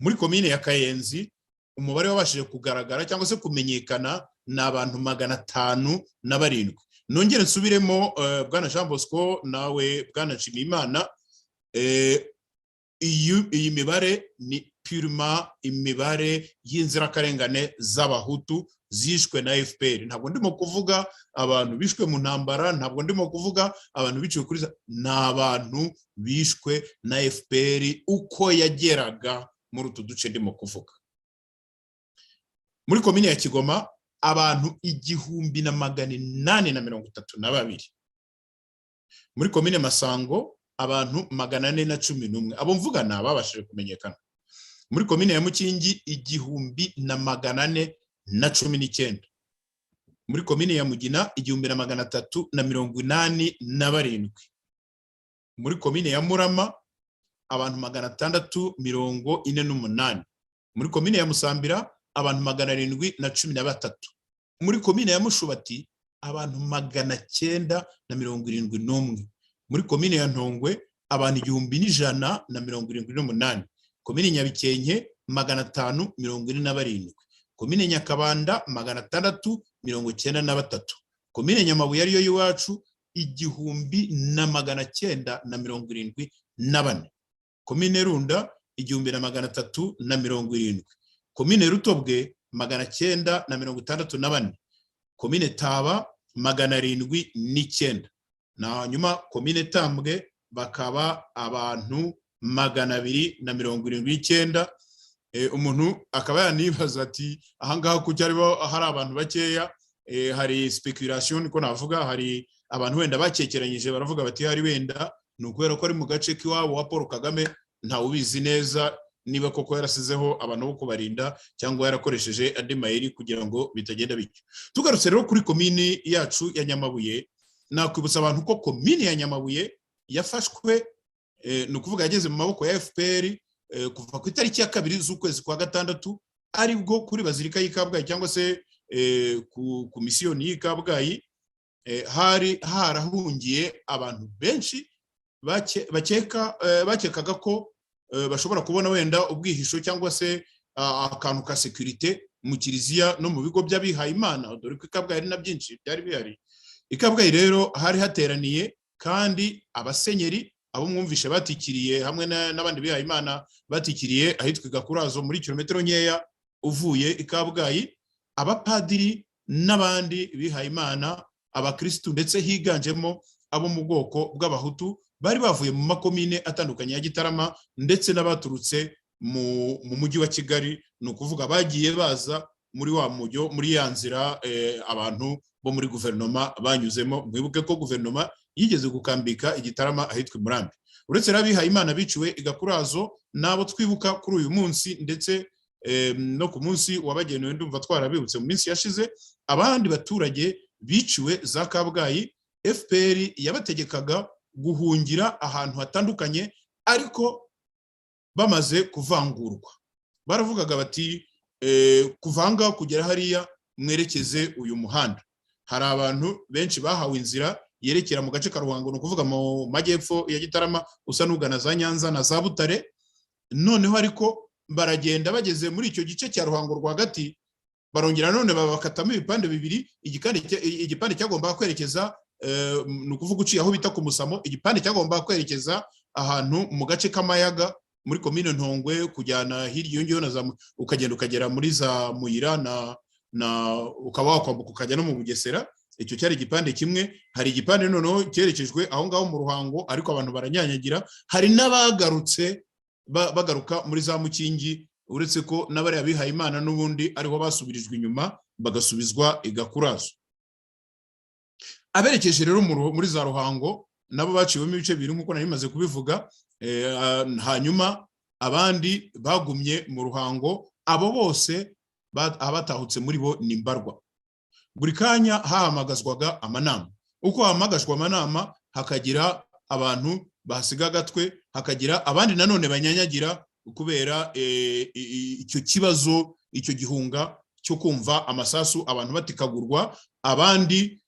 Speaker 4: Muri komine ya Kayenzi umubare wabashije kugaragara cyangwa se kumenyekana n'abantu 507. Nongere nsubiremo bwana Jean Bosco nawe bwana Nshimiyimana, iyi mibare ni purement imibare y'inzirakarengane z'abahutu zishwe na FPR. Ntabwo ndimo kuvuga abantu bishwe mu ntambara, ntabwo ndimo kuvuga abantu biciwe kuri n'abantu bishwe na FPR uko yageraga muri utu duce ndimo kuvuga. Muri komine ya Kigoma abantu 1832. Muri komine Masango abantu 411. Abo mvuga na babashije kumenyekana. Muri komine ya Mukingi 1419. Muri komine ya Mugina 1387. Muri komine ya Murama abantu 648. Muri komine ya Musambira abantu 713. Muri komine ya Mushubati abantu 971. Muri komine ya Ntongwe abantu 1178. Komine Nyabikenke 547. Komine Nyakabanda 693. Komine Nyamabuye ariyo y'iwacu 1974. Komine Runda 1370. Komine Rutobwe 964. Komine Taba 709. Na nyuma komine Tambwe bakaba abantu 279. Umuntu akaba yanibaza ati ahangaha kucyaribo hari abantu bakeya, hari speculation ko navuga, hari abantu wenda bakekeranyije baravuga bati hari wenda nukubera ko ari mu gace kiwabo wa Paul Kagame, nta ubizi neza niba koko yarasizeho abantu bo kubarinda cyangwa yarakoresheje andi mayeri kugira ngo bitagenda bityo. Tugarutse rero kuri komini yacu ya Nyamabuye, nakwibutsa abantu ko komini ya Nyamabuye yafashwe nukuvuga yageze mu maboko ya FPR kuva ku itariki ya 2 z'ukwezi kwa gatandatu, aribwo kuri bazilika y'Ikabgayi cyangwa se ku misiyoni y'Ikabgayi hari harahungiye abantu benshi bakekaga ko bashobora kubona wenda ubwihisho cyangwa se akantu ka security mu kiliziya no mu bigo by'abihaye Imana, dore ko Ikabgayi ari na byinshi byari bihari. Ikabgayi rero hari hateraniye kandi abasenyeri abo mwumvishe batikiriye hamwe n'abandi bihaye Imana batikiriye ahitwa Gakurazo muri kilometero nkeya uvuye Ikabgayi, abapadiri n'abandi bihaye Imana, abakristo ndetse higanjemo abo mu bwoko bw'abahutu bari bavuye mu makomine atandukanye ya Gitarama ndetse n'abaturutse mu mujyi wa Kigali, nukuvuga bagiye baza muri wa mujyo muri ya nzira abantu bo muri guverinoma banyuzemo. Mwibuke ko guverinoma yigeze gukambika Igitarama ahitwa Murambi. Uretse rabihaye Imana biciwe Igakurazo nabo twibuka kuri uyu munsi ndetse no ku munsi wabagenewe ndumva twarabibutse mu minsi yashize, abandi baturage biciwe za Kabgayi. FPR yabategekaga guhungira ahantu hatandukanye ariko bamaze kuvangurwa. Baravugaga bati kuvanga kugera hariya mwerekeze uyu muhanda. Hari abantu benshi bahawe inzira yerekera mu gace ka Ruhango, no kuvuga mu majyepfo ya Gitarama usa n'ugana za Nyanza na za Butare. Noneho ariko baragenda bageze muri icyo gice cya Ruhango rwagati, barongera none babakatamo ibipande bibiri. Igipande cyagomba kwerekeza no kuvuga uciye aho bita ku Musamo, igipande cyagomba kwerekeza ahantu mu gace k'Amayaga muri komine Ntongwe kujyana hirya yongeyeho na ukagenda ukagera muri za Muyira na ukaba wakwambuka ukajya no mu Bugesera. Icyo cyari igipande kimwe. Hari igipande noneho cyerekejwe aho ngaho mu Ruhango, ariko abantu baranyanyagira. Hari n'abagarutse bagaruka muri za Mukingi, uretse ko n'abari abihaye Imana n'ubundi ariho basubirijwe inyuma bagasubizwa igakurazo. Aberekeje rero muri za Ruhango nabo baciwemo ibice bibiri nkuko nari maze kubivuga. Hanyuma abandi bagumye mu Ruhango, abo bose abatahutse muri bo ni mbarwa. Buri kanya hahamagazwaga amanama. Uko hahamagajwe amanama hakagira abantu bahasiga gatwe, hakagira abandi nanone banyanyagira kubera icyo kibazo, icyo gihunga cyo kumva amasasu, abantu batikagurwa. Abandi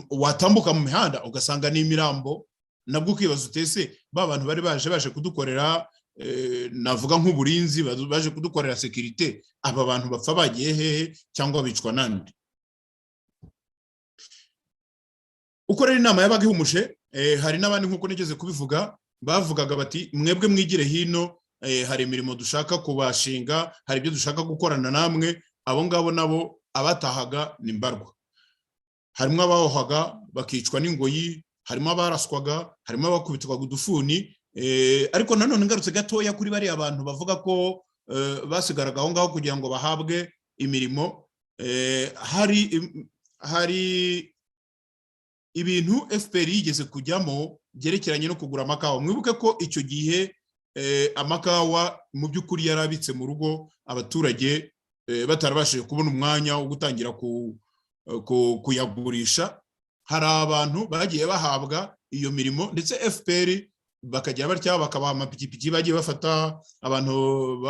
Speaker 4: watambuka mu mihanda ugasanga n'imirambo, nabwo ukibaza utese ba bantu bari baje kudukorera navuga nk'uburinzi, baje kudukorera security, aba bantu bapfa bagiye hehe cyangwa bicwa nande? Uko rero inama yabaga ihumuje, hari n'abandi nkuko nigeze kubivuga bavugaga bati mwebwe mwigire hino, hari imirimo dushaka kubashinga, hari ibyo dushaka gukorana namwe. Abo ngabo nabo abatahaga ni mbarwa. Harimo abahohaga bakicwa n'ingoyi, harimo abaraswaga, harimo abakubitwaga udufuni. Ariko nanone ngarutse gatoya kuri bari abantu bavuga ko basigaraga aho ngaho kugira ngo bahabwe imirimo, hari ibintu FPR yigeze kujyamo byerekeranye no kugura amakawa. Mwibuke ko icyo gihe amakawa mu by'ukuri yarabitse mu rugo, abaturage batarabashije kubona umwanya wo gutangira kuyagurisha. Hari abantu bagiye bahabwa iyo mirimo, ndetse FPR bakajya batya bakabaha amapikipiki, bagiye bafata abantu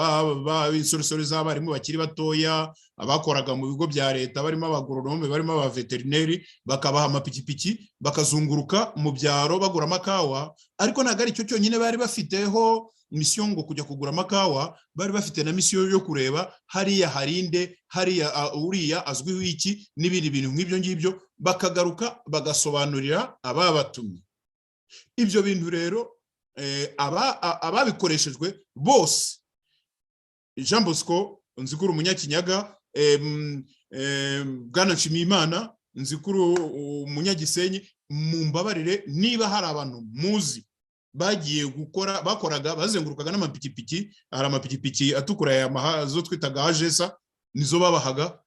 Speaker 4: b'insoresore z'abarimu bakiri batoya, abakoraga mu bigo bya leta, barimo abagoronome, barimo abaveterineri, bakabaha amapikipiki bakazunguruka mu byaro bagura amakawa. Ariko ntabwo ari cyo cyonyine bari bafiteho misiyo ngo kujya kugura amakawa, bari bafite na misiyo yo kureba hariya harinde, hariya uriya azwiho iki, n'ibindi bintu nk'ibyo ngibyo, bakagaruka bagasobanurira ababatumye. Ibyo bintu rero ababikoreshejwe bose, Jean Bosco Nzikuru Munyakinyaga, Bwana Nshimiyimana Nzikuru Munyagisenyi, mumbabarire niba hari abantu muzi bagiye gukora, bakoraga bazengurukaga n'amapikipiki, hari amapikipiki atukura ya zo twitaga Ajesa, nizo babahaga,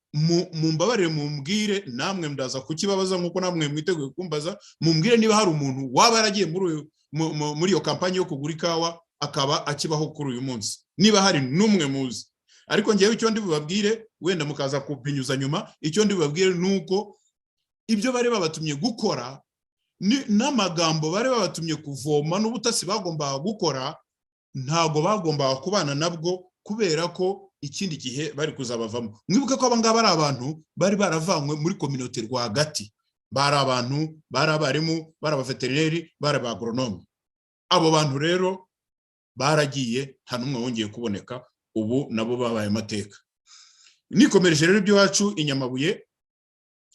Speaker 4: mumbabarire mumbwire, namwe ndaza kukibabaza nkuko namwe mwiteguye kumbaza, mumbwire niba hari umuntu waba yaragiye muri iyo kampanye yo kugura ikawa akaba akibaho kuri uyu munsi, niba hari numwe muzi. Ariko ngewe icyo ndi bubabwire, wenda mukaza kubinyuza nyuma, icyo ndi bubabwire nuko ibyo bari babatumye gukora n'amagambo bari babatumye kuvoma n'ubutasi bagombaga gukora, ntago bagombaga kubana nabwo, kubera ko ikindi gihe bari kuzabavamo. Mwibuke ko abangaba ari abantu bari baravanywe muri communauté rwagati, bari abantu, bari abarimu, bari abaveterineri, bari abagoronome. Abo bantu rero baragiye, nta numwe wongeye kuboneka, ubu nabo babaye amateka. Nikomereje rero iby'iwacu i Nyamabuye,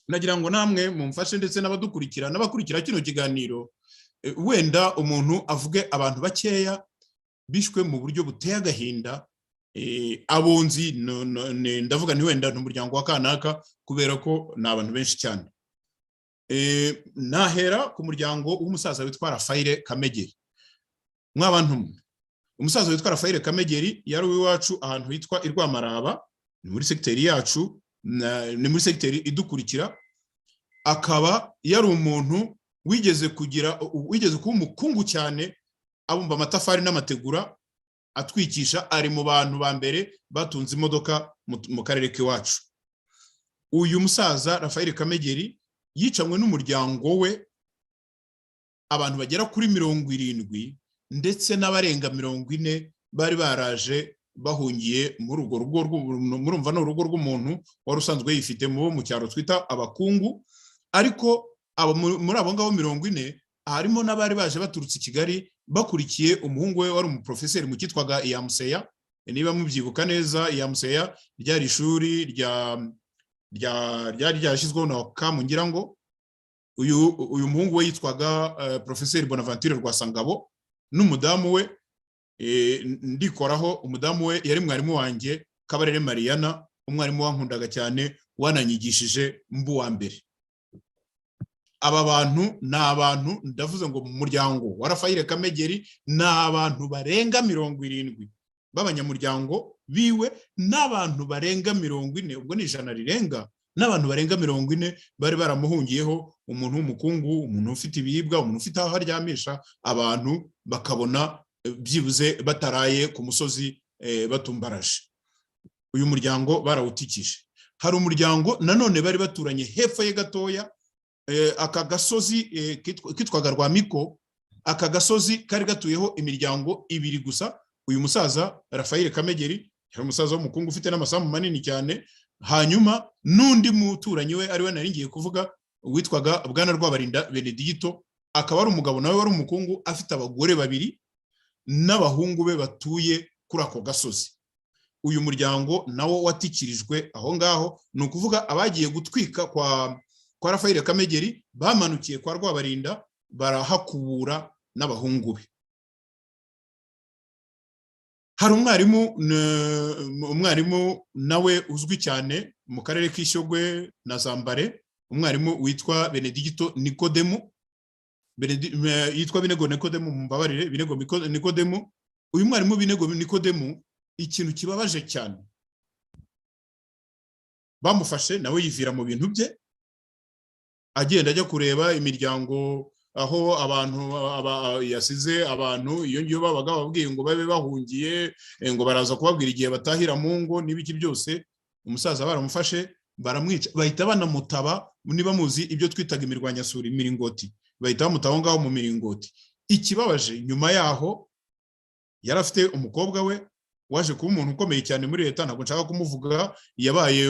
Speaker 4: nagira ngo namwe mumfashe ndetse n'abakurikira kino kiganiro, wenda umuntu avuge abantu bakeya bishwe mu buryo buteye agahinda. Abunzi ndavuga ni wenda n'umuryango wa kanaka, kubera ko ni abantu benshi cyane. Nahera ku muryango w'umusaza witwa Rafaire Kamegeri. Mwabantu, umusaza witwa Rafaire Kamegeri yari uwiwacu ahantu hitwa Irwamaraba, ni muri sekiteri yacu, ni muri sekiteri idukurikira. Akaba yari umuntu wigeze kuba umukungu cyane, abumba amatafari n'amategura atwikisha. Ari mu bantu ba mbere batunze imodoka mu karere k'iwacu. Uyu musaza Rafaire Kamegeri yicanywe n'umuryango we, abantu bagera kuri 70 ndetse n'abarenga 40 bari baraje bahungiye muri urwo rugo. Murumva no urugo rw'umuntu wari usanzwe yifite mu cyaro twita abakungu. Ariko muri abo ngabo 40 harimo n'abari baje baturutse i Kigali bakurikiye umuhungu we wari umuprofeseri mu kitwaga Iyamuseya. Niba mubyibuka neza, Iyamuseya ryari ishuri ryari ryashyizweho na Kamu ngira ngo. Uyu muhungu we yitwaga Profeseri Bonaventure Rwasangabo, n'umudamu we ndikoraho. Umudamu we yari mwarimu wanjye Kabarere Mariana, umwarimu wankundaga cyane, wananyigishije mbu wa mbere. Aba bantu ni abantu ndavuze ngo mu muryango wa Raphael Kamegeri ni abantu barenga 70 b'abanyamuryango biwe, n'abantu barenga 40, ubwo ni ijana rirenga, n'abantu barenga 40 bari baramuhungiyeho, umuntu w'umukungu, umuntu ufite ibibwa, umuntu ufite aho aryamisha, abantu bakabona byibuze bataraye ku musozi batumbaraje. Uyu muryango barawutikije. Hari umuryango nanone bari baturanye hepfo ye gatoya, aka gasozi kitwaga Rwamiko. Aka gasozi kari gatuyeho imiryango 2 gusa. Uyu musaza Raphael Kamegeri yari umusaza w'umukungu ufite n'amasambu manini cyane, hanyuma n'undi muturanyi we ari we nari ngiye kuvuga witwaga Bwana Rwabarinda Benedicto, akaba ari umugabo nawe wari umukungu afite abagore 2 n'abahungu be batuye kuri ako gasozi. Uyu muryango nawo watikirijwe aho ngaho, ni ukuvuga abagiye gutwika kwa Raphael Kamegeri bamanukiye kwa Rwabarinda barahakubura n'abahungu be. Hari umwarimu nawe uzwi cyane mu karere k'Ishyogwe na Zambare, umwarimu witwa Benedicto Nikodemu, yitwa Binego Nikodemu, mumbabarire, Binego Nikodemu. Uyu mwarimu Binego Nikodemu, ikintu kibabaje cyane, bamufashe nawe yivira mu bintu bye, agenda ajya kureba imiryango aho abantu yasize abantu, iyo ngiyo babaga babwiye ngo babe bahungiye, ngo baraza kubabwira igihe batahira mu ngo n'ibiki byose. Umusaza baramufashe baramwica, bahita banamutaba. Niba muzi ibyo twitaga imirwanyasuri, imiringoti, bahita bamutaba ngaho mu miringoti. Ikibabaje, nyuma yaho yarafite umukobwa we waje kuba umuntu ukomeye cyane muri leta, ntabwo nshaka kumuvuga, yabaye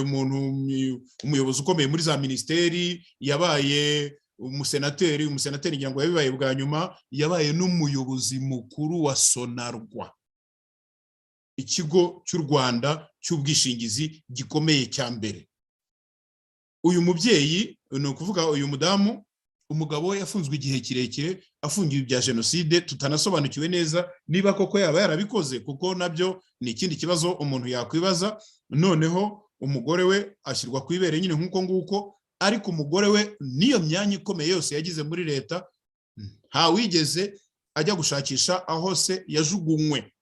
Speaker 4: umuyobozi ukomeye muri za ministeri, yabaye umusenateri ngira ngo yabibaye bwa nyuma, yabaye n'umuyobozi mukuru wa Sonarwa, ikigo cy'u Rwanda cy'ubwishingizi gikomeye cya mbere. Uyu mubyeyi, ni ukuvuga uyu mudamu, umugabo we yafunzwe igihe kirekire, afungiwe ibya jenoside, tutanasobanukiwe neza niba koko yaba yarabikoze, kuko nabyo ni ikindi kibazo umuntu yakwibaza. Noneho umugore we ashyirwa ku ibere nyine nk'uko nguko, ariko umugore we niyo myanya ikomeye yose yagize muri leta nta wigeze ajya gushakisha aho se yajugunywe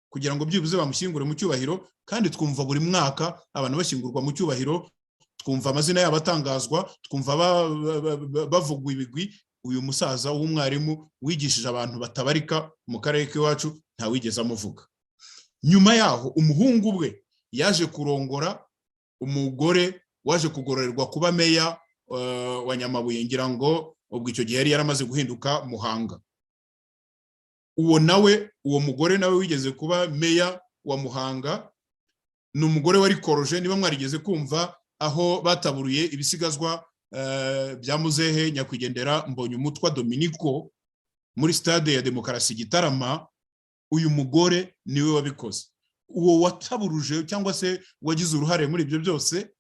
Speaker 4: kugira ngo byibuze bamushyingure mu cyubahiro. Kandi twumva buri mwaka abantu bashyingurwa mu cyubahiro, twumva amazina yabo atangazwa, twumva bavugwa ibigwi. Uyu musaza w'umwarimu wigishije abantu batabarika mu karere k'iwacu nta wigeze amuvuga. Nyuma yaho umuhungu bwe yaje kurongora umugore waje kugororerwa kuba meya wa Nyamabuye, ngira ngo ubwo icyo gihe yari yaramaze guhinduka Muhanga. Uwo mugore nawe wigeze kuba meya wa Muhanga, ni umugore wari koroje. Niba mwarigeze kumva aho bataburuye ibisigazwa bya muzehe nyakwigendera Mbonyumutwa Dominico muri stade ya Demokarasi Gitarama, uyu mugore niwe wabikoze. Uwo wataburuje cyangwa se wagize uruhare muri ibyo byose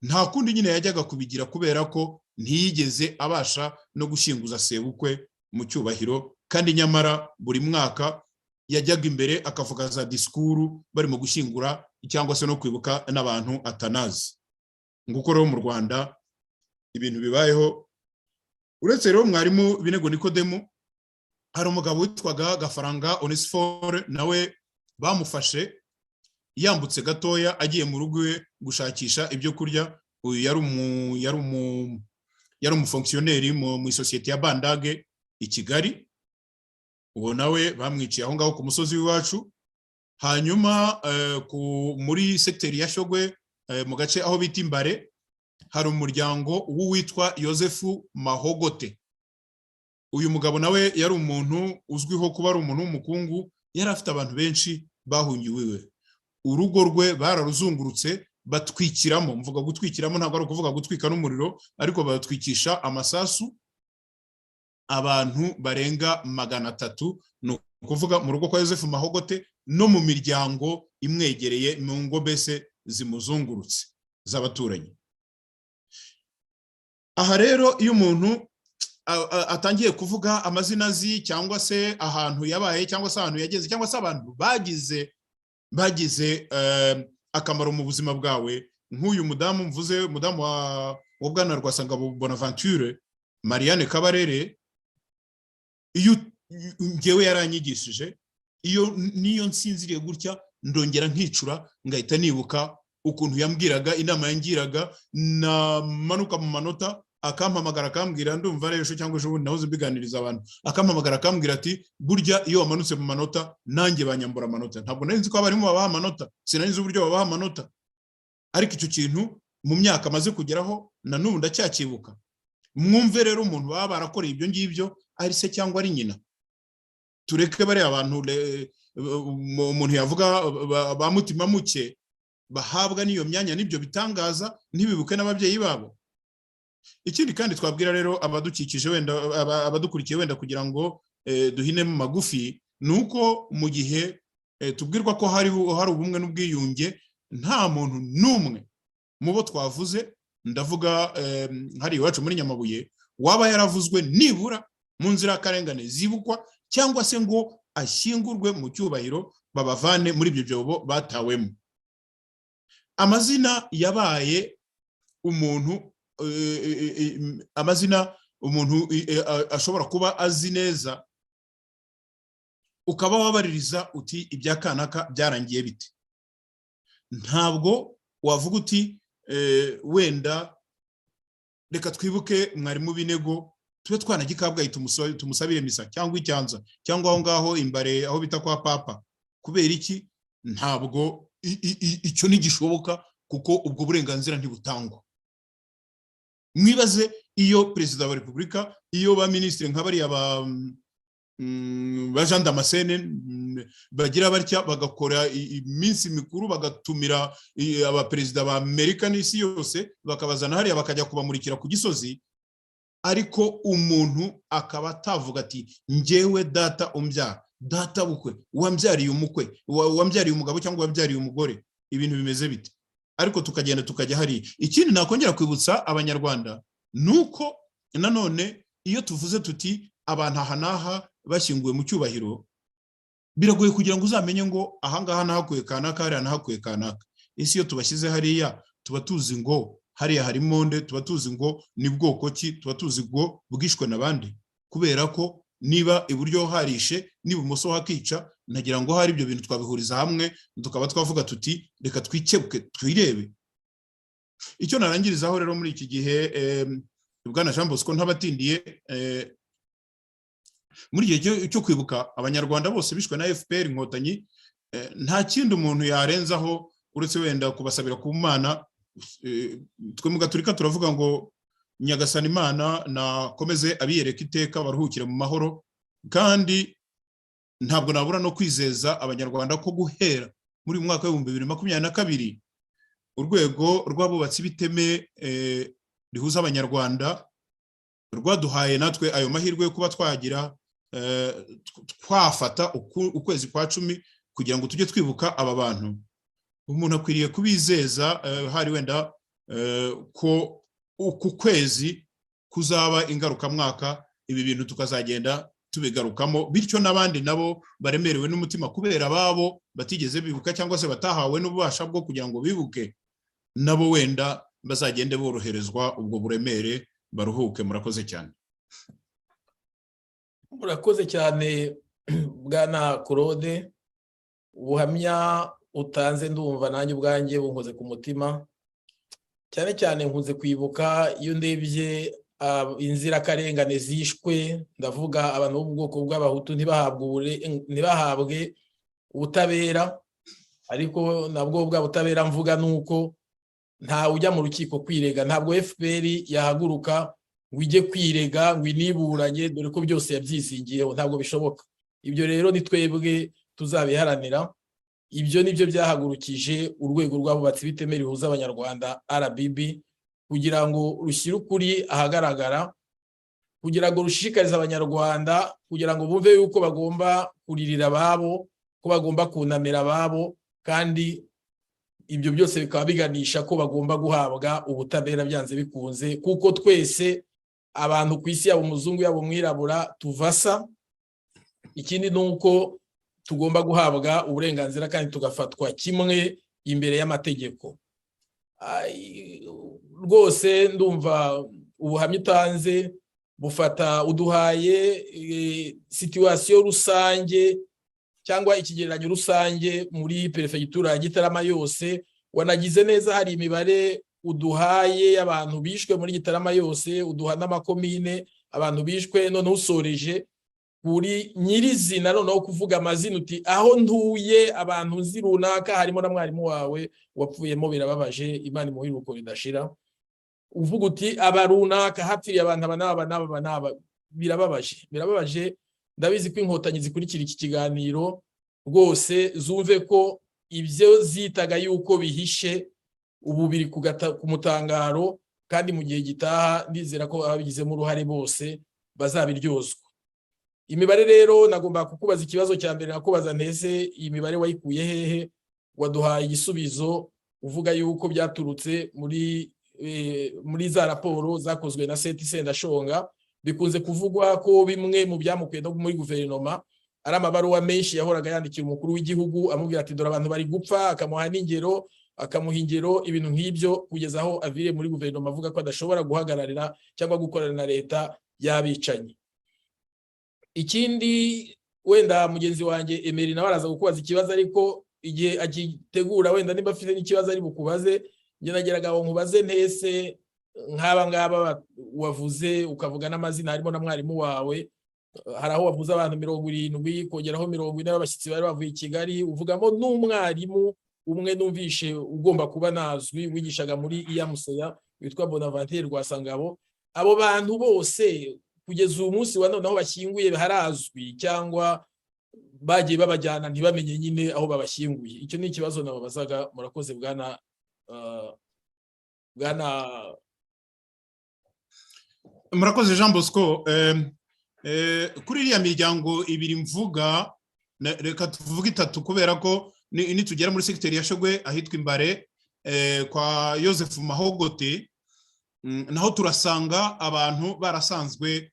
Speaker 4: nta kundi nyine yajyaga kubigira, kubera ko ntiyigeze abasha no gushyinguza sebukwe mu cyubahiro. Kandi nyamara buri mwaka yajyaga imbere akavuga za disikuru barimo gushyingura cyangwa se no kwibuka n'abantu atanazi. Nguko rero mu Rwanda ibintu bibayeho. Uretse rero mwarimu Binego Nikodemu, hari umugabo witwaga Gafaranga Onesphore, nawe bamufashe yambutse gatoya agiye mu rugo we gushakisha ibyo kurya. Uyu yari umufonctionnaire mu isosiyete ya Bandage i Kigali. Uwo nawe bamwiciye aho ngaho ku musozi w'iwacu. Hanyuma muri secteur ya Shyogwe mu gace aho bita Imbare, hari umuryango w'uwitwa Yosefu Mahogote. Uyu mugabo nawe yari umuntu uzwiho kuba ari umuntu w'umukungu, yari afite abantu benshi bahungiwe iwe. Urugo rwe bararuzungurutse batwikiramo, mvuga gutwikiramo ntabwo ari ukuvuga gutwika n'umuriro, ariko batwikisha amasasu abantu barenga 300, no kuvuga mu rugo kwa Yosefu Mahogote no mu miryango imwegereye mu ngo mbese zimuzungurutse z'abaturanyi. Aha rero iyo umuntu atangiye kuvuga amazina azi cyangwa se ahantu yabaye cyangwa se ahantu yageze cyangwa se abantu bagize akamaro mu buzima bwawe, nk'uyu mudamu mvuze, umudamu wa Bwana Rwasangabo Bonaventure Marianne Kabarere, iyo ngewe yaranyigishije, iyo niyo nsinziriye gutya ndongera nkicura ngahita nibuka ukuntu yambwiraga, inama yangiraga, namanuka mu manota akampamagara akambwira, ndumva rero cyangwa ejo bundi nahoze mbiganiriza abantu, akampamagara akambwira ati burya iyo wamanutse mu manota nanjye banyambura amanota. Ntabwo nari nzi ko abarimo babaha amanota, sinari nzi uburyo babaha amanota, ariko icyo kintu mu myaka amaze kugeraho na n'ubu ndacyakibuka. Mwumve rero umuntu baba barakoreye ibyo ngibyo ari se cyangwa ari nyina. Tureke bari abantu umuntu yavuga ba mutima muke bahabwa n'iyo myanya n'ibyo bitangaza, ntibibuke n'ababyeyi babo. Ikindi kandi twabwira rero abadukikije wenda abadukurikiye wenda kugira ngo duhine mu magufi, nuko mu gihe tubwirwa ko hari ubumwe n'ubwiyunge, nta muntu n'umwe mu bo twavuze, ndavuga hari iwacu muri Nyamabuye, waba yaravuzwe nibura mu nzira y'akarengane zibukwa cyangwa se ngo ashyingurwe mu cyubahiro babavane muri ibyo byobo batawemo. Amazina yabaye umuntu, amazina umuntu ashobora kuba azi neza, ukaba wabaririza uti ibya kanaka byarangiye bite. Ntabwo wavuga uti wenda reka twibuke mwarimu Binego, tube twanagikabwaye tumusabire misa cyangwa icyanza cyangwa aho ngaho imbare aho bita kwa papa. Kubera iki? Ntabwo icyo ntigishoboka, kuko ubwo burenganzira ntibutangwa. Mwibaze iyo perezida wa repubulika, iyo ba ministre nk'abariya ba Jean Damascene bagira batya bagakora iminsi mikuru, bagatumira abaperezida ba Amerika n'isi yose, bakabazana hariya bakajya kubamurikira ku Gisozi, ariko umuntu akaba atavuga ati njyewe data umbyara, data bukwe, wambyariye umukwe, wambyariye umugabo cyangwa wambyariye umugore, ibintu bimeze bite? Ariko tukagenda tukajya hari. Ikindi nakongera kwibutsa abanyarwanda nuko nanone iyo tuvuze tuti abantu aha naha bashyinguwe mu cyubahiro, biragoye kugira ngo uzamenye ngo ahangaha nahakuye kanaka, hariya nahakuye kanaka. Isi iyo tubashyize hariya tuba tuzi ngo hariya hari monde, tuba tuzi ngo ni bwoko ki, tuba tuzi ngo bwishwe n'abandi. Kubera ko niba iburyo harishe n'ibumoso hakica, nagira ngo hari ibyo bintu twabihuriza hamwe, tukaba twavuga tuti reka twikebuke twirebe. Icyo narangirizaho rero muri iki gihe, Bwana Jean Bosco ntabatindiye, muri gihe cyo kwibuka abanyarwanda bose bishwe na FPR Inkotanyi, nta kindi umuntu yarenzaho uretse wenda kubasabira ku Mana. Twe mu Gatolika turavuga ngo Nyagasani Imana nakomeze abiyereka iteka, baruhukire mu mahoro. Kandi ntabwo nabura no kwizeza abanyarwanda ko guhera muri mwaka wa 2022 urwego rw'abubatsi b'iteme rihuza abanyarwanda rwaduhaye natwe ayo mahirwe yo kuba twagira twafata ukwezi kwa 10 kugira ngo tujye twibuka aba bantu. Umuntu akwiriye kubizeza hari wenda ko uku kwezi kuzaba ingaruka mwaka, ibi bintu tukazagenda tubigarukamo, bityo n'abandi nabo baremerewe n'umutima kubera babo batigeze bibuka cyangwa se batahawe n'ububasha bwo kugira ngo bibuke, nabo wenda bazagende boroherezwa ubwo buremere, baruhuke. Murakoze cyane.
Speaker 3: Murakoze cyane Bwana Claude, ubuhamya utanze ndumva nanjye ubwanjye bunkoze ku mutima. Cyane cyane nkunze kwibuka iyo ndebye inzirakarengane zishwe, ndavuga abantu bo mu bwoko bw'abahutu ntibahabwe ubutabera, ariko nabwo bwa butabera mvuga nuko nta ujya mu rukiko kwirega. Ntabwo FPR yahaguruka ngo ijye kwirega ngo iniburanye, dore ko byose yabyisingiyeho. Ntabwo bishoboka. Ibyo rero ni twebwe tuzabiharanira. Ibyo nibyo byahagurukije urwego rw'abubatsi b'iteme rihuza abanyarwanda RBB, kugira ngo rushyire ukuri ahagaragara, kugira ngo rushishikarize abanyarwanda, kugira ngo bumve yuko bagomba kuririra ababo, ko bagomba kunamira ababo, kandi ibyo byose bikaba biganisha ko bagomba guhabwa ubutabera byanze bikunze, kuko twese abantu ku isi yaba umuzungu yaba umwirabura tuvasa. Ikindi ni uko tugomba guhabwa uburenganzira kandi tugafatwa kimwe imbere y'amategeko. Rwose ndumva ubuhamya utanze bufata uduhaye situation rusange cyangwa ikigereranyo rusange muri perefegitura ya Gitarama yose. Wanagize neza, hari imibare uduhaye y'abantu bishwe muri Gitarama yose, uduha n'amakomine abantu bishwe, none usoreje kuri nyirizina noneho kuvuga amazina uti aho ntuye abantu nzi runaka harimo na mwarimu wawe wapfuyemo, birababaje, Imana imuhiruko ridashira. Uvuga uti aba runaka hapfiriye abantu aba n'aba, birababaje. Ndabizi ko inkotanyi zikurikira iki kiganiro rwose zumve ko ibyo zitaga yuko bihishe ubu biri ku mutangaro, kandi mu gihe gitaha ndizera ko ababigizemo uruhare bose bazabiryozwa. Imibare rero nagomba kukubaza ikibazo cya mbere, nakubaza ntese iyi mibare wayikuye hehe? Waduhaye igisubizo uvuga yuko byaturutse muri za raporo zakozwe na Seti Sendashonga. Bikunze kuvugwa ko bimwe mu byamukuye no muri guverinoma ari amabaruwa menshi yahoraga yandikira umukuru w'igihugu amubwira ati dore abantu bari gupfa, akamuha n'ingero, akamuha ingero, ibintu nk'ibyo, kugeza aho avire muri guverinoma avuga ko adashobora guhagararira cyangwa gukorana na leta y'abicanyi. Ikindi, wenda mugenzi wanjye Emery nawe araza kukubaza ikibazo, ariko igihe agitegura wenda niba afite n'ikibazo ari bukubaze, njye nageraga ngo nkubaze ntese nk'aba ngaba wavuze ukavuga n'amazina harimo na mwarimu wawe, hari aho wavuze abantu 70 kongeraho 40 b'abashyitsi bari bavuye i Kigali, uvugamo n'umwarimu umwe numvishe ugomba kuba nazwi wigishaga muri Iyamuseya witwa Bonaventure Rwasangabo. Abo bantu bose kugeza uyu munsi wa none aho bashyinguye harazwi cyangwa bagiye babajyana ntibamenye nyine aho babashyinguye? Icyo ni ikibazo nababazaga. Murakoze bwana
Speaker 4: murakoze Jean Bosco. Kuri iriya miryango ibiri mvuga, reka tuvuge 3 kubera ko nitugera muri secteur ya Shogwe ahitwa Imbare kwa Joseph Mahogote, naho turasanga abantu barasanzwe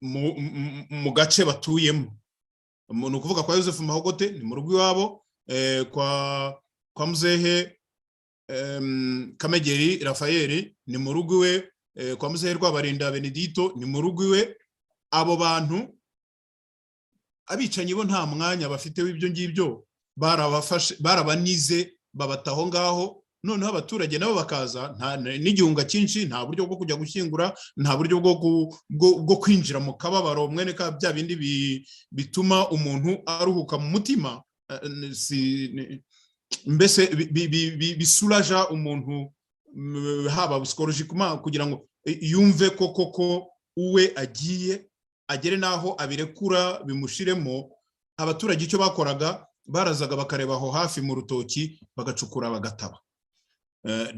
Speaker 4: mu gace batuyemo. Ni ukuvuga kwa Joseph Mahogote ni mu rugo iwabo, kwa Muzehe Kamegeri Rafael ni mu rugo iwe, kwa Muzehe Rwabarinda Benedito ni mu rugo iwe. Abo bantu abicanyi bo nta mwanya bafite w'ibyo ngibyo, barabanize babataho ngaho. Noneho abaturage nabo bakaza, n'igihunga cyinshi, nta buryo bwo kujya gushyingura, nta buryo bwo kwinjira mu kababaro mwene ka bya bindi bituma umuntu aruhuka mu mutima, mbese bisuraja umuntu haba psychologiquement, kugira ngo yumve koko uwe agiye agere naho abirekura bimushiremo. Abaturage icyo bakoraga, barazaga bakareba aho hafi mu rutoki bagacukura bagataba.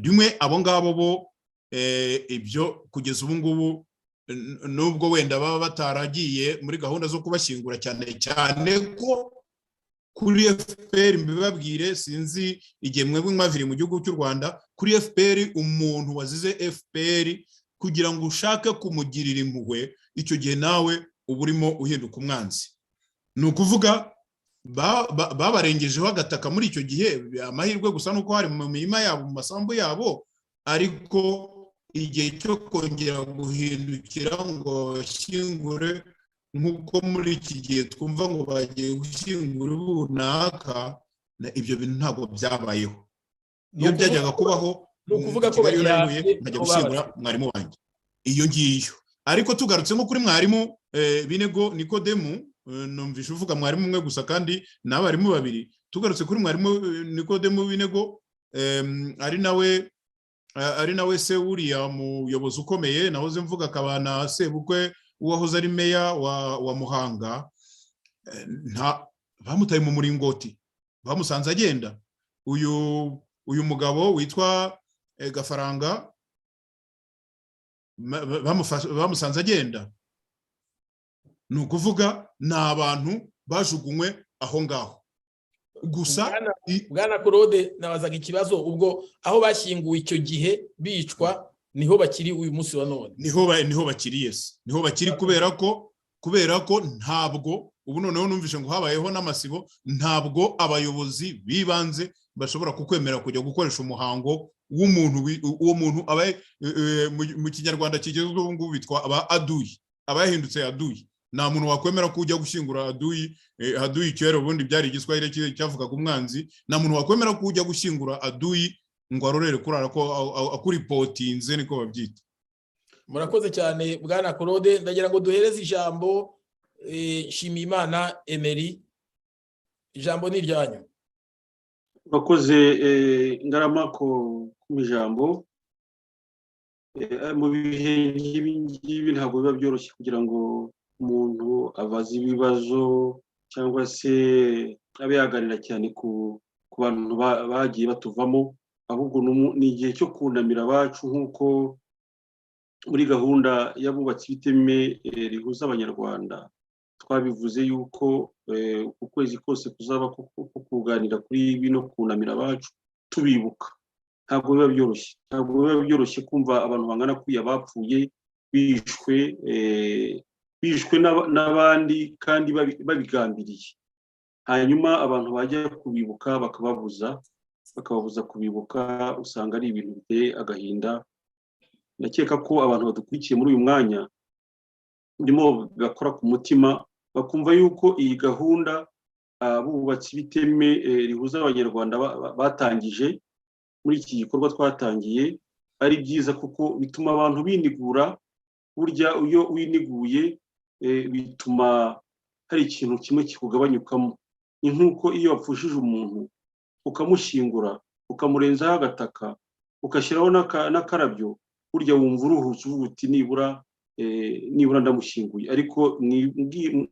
Speaker 4: Rimwe abo ngabo bo ibyo kugeza ubu ngubu, nubwo wenda baba bataragiye muri gahunda zo kubashyingura, cyane ko kuri FPR mbibabwire, sinzi igihe mwebwe mwaviri mu gihugu cy'u Rwanda, kuri FPR umuntu wazize FPR kugira ngo ushake kumugirira impuhwe, icyo gihe nawe uba urimo uhinduka umwanzi. Ni ukuvuga babarengejeho agataka muri icyo gihe. Amahirwe gusa nuko hari mu mirima yabo, mu masambu yabo, ariko igihe cyo kongera guhindukira ngo bashyingure nk'uko muri iki gihe twumva ngo bagiye gushyingura runaka, ibyo bintu ntabwo byabayeho. Iyo byajyaga kubaho,
Speaker 3: ni ukuvuga ko
Speaker 4: nkajya gushyingura mwarimu wanjye iyo ngiyo. Ariko tugarutse nko kuri mwarimu Binego Nikodemu, numvishe uvuga mwarimu umwe gusa kandi n'abarimu 2. Tugarutse kuri mwarimu Nikodemu Binego, ari nawe se uriya muyobozi ukomeye nahoze mvuga, akabana sebukwe uwahoze ari meya wa Muhanga. Bamutaye mu muringoti, bamusanze agenda. Uyu mugabo witwa Gafaranga bamusanze agenda. Ni ukuvuga ni abantu bajugunywe aho ngaho gusa.
Speaker 3: Bwana Claude, nabazaga ikibazo ubwo aho bashyinguwe icyo gihe bicwa, niho bakiri uyu munsi wa none.
Speaker 4: Niho bakiri, yes, niho bakiri kubera ko ntabwo ubu noneho numvishe ngo habayeho n'amasibo, ntabwo abayobozi bibanze bashobora kukwemera kujya gukoresha umuhango uwo muntu abaye mu kinyarwanda kigezweho ubu ngubu bitwa aba aduyi, abayahindutse aduyi. Nta muntu wakwemera ko ujya gushyingura aduyi kera ubundi byari igiswahili cyavugaga umwanzi. Nta muntu wakwemera ko ujya gushyingura aduyi ngo arorere kurara ko akuripotinze, niko babyita.
Speaker 3: Murakoze cyane Bwana Claude, ndagira ngo duhereze ijambo Nshimiyimana Emery, ijambo ni iryanyu.
Speaker 2: Bakoze Ngarama ko ijambo. Mu bihe ngibi ntabwo biba byoroshye kugira ngo umuntu abaze ibibazo cyangwa se abe yaganira cyane ku bantu bagiye batuvamo, ahubwo ni igihe cyo kunamira abacu nk'uko muri gahunda y'abubatsi b'iteme rihuza abanyarwanda twabivuze yuko ukwezi kose kuzaba kuganira kuri bino kunamira abacu tubibuka. Ntabwo biba byoroshye kumva abantu bangana kuriya bapfuye bishwe n'abandi kandi babigambiriye, hanyuma abantu bajya kubibuka bakababuza kubibuka. Usanga ari ibintu biteye agahinda. Ndakeka ko abantu badukurikiye muri uyu mwanya ndimo gakora ku mutima, bakumva yuko iyi gahunda abubatsi b'iteme rihuza abanyarwanda batangije muri iki gikorwa twatangiye ari byiza, kuko bituma abantu binigura. Burya iyo winiguye bituma hari ikintu kimwe kikugabanyukamo. Ni nk'uko iyo wapfushije umuntu ukamushyingura ukamurenzaho agataka ugashyiraho n'akarabyo, burya wumva uruhutse uvuga uti nibura ndamushyinguye. Ariko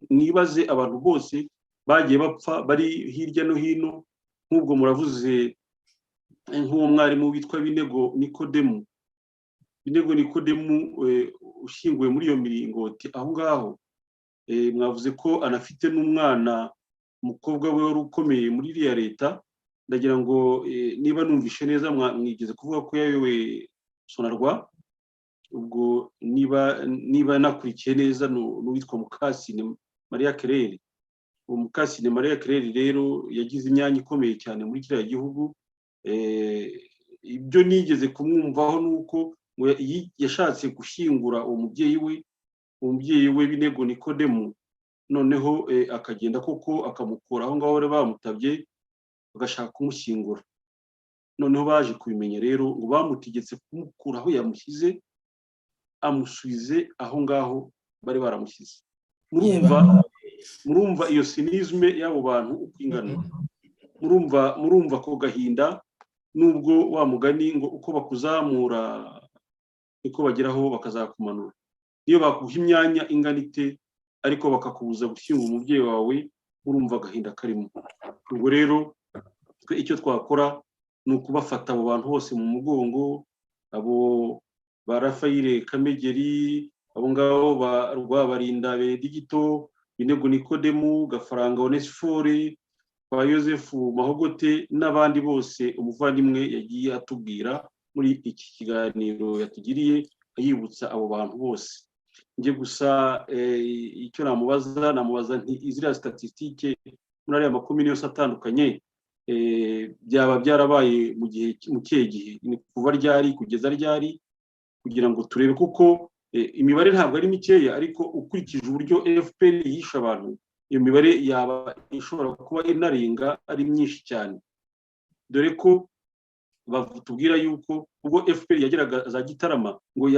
Speaker 2: mwibaze abantu bose bagiye bapfa bari hirya no hino. Nk'ubwo muravuze nk'uwo mwarimu witwa Binego Nikodemu ushyinguwe muri iyo miringoti aho ngaho. Mwavuze ko anafite n'umwana, umukobwa we wari ukomeye muri iriya leta. Ndagira ngo niba numvishe neza mwigeze kuvuga ko yayoboye Sonarwa. Ubwo niba nakurikiye neza n'uwitwa Mukasine Maria Claire. Uwo Mukasine Maria Claire rero yagize imyanya ikomeye cyane muri kiriya gihugu. Ibyo nigeze kumwumvaho nuko yashatse gushyingura uwo mubyeyi we Binego Nikodemu, noneho akagenda koko akamukura aho ngaho bari bamutabye bagashaka kumushyingura. Noneho baje kubimenya rero ngo bamutegetse kumukura aho yamushyize amusubize aho ngaho bari baramushyize. Murumva iyo sinisme y'abo bantu uko ingana. Murumva ko gahinda, nubwo wa mugani ngo uko bakuzamura niko bageraho bakazakumanura. Iyo bakuha imyanya ingana ite ariko bakakubuza gushyingura umubyeyi wawe, urumva agahinda karimo. Ubwo rero icyo twakora ni ukubafata abo bantu bose mu mugongo, abo ba Rafayire Kamegeri, abo ngabo ba Rwabarinda Bedigito, Binego Nikodemu, Gafaranga Onesifore, kwa Yosefu Mahogote n'abandi bose umuvandimwe yagiye atubwira muri iki kiganiro yatugiriye, yibutsa abo bantu bose. Nje gusa icyo namubaza nti izira statistique muri ariya makomini yose atandukanye byaba byarabaye mu kihe gihe, ni kuva ryari kugeza ryari, kugira ngo turebe, kuko imibare ntabwo ari mikeya, ariko ukurikije uburyo FPR yishe abantu, iyo mibare yaba ishobora kuba inarenga ari myinshi cyane. Dore ko batubwira yuko ubwo FPR yageraga za Gitarama ngo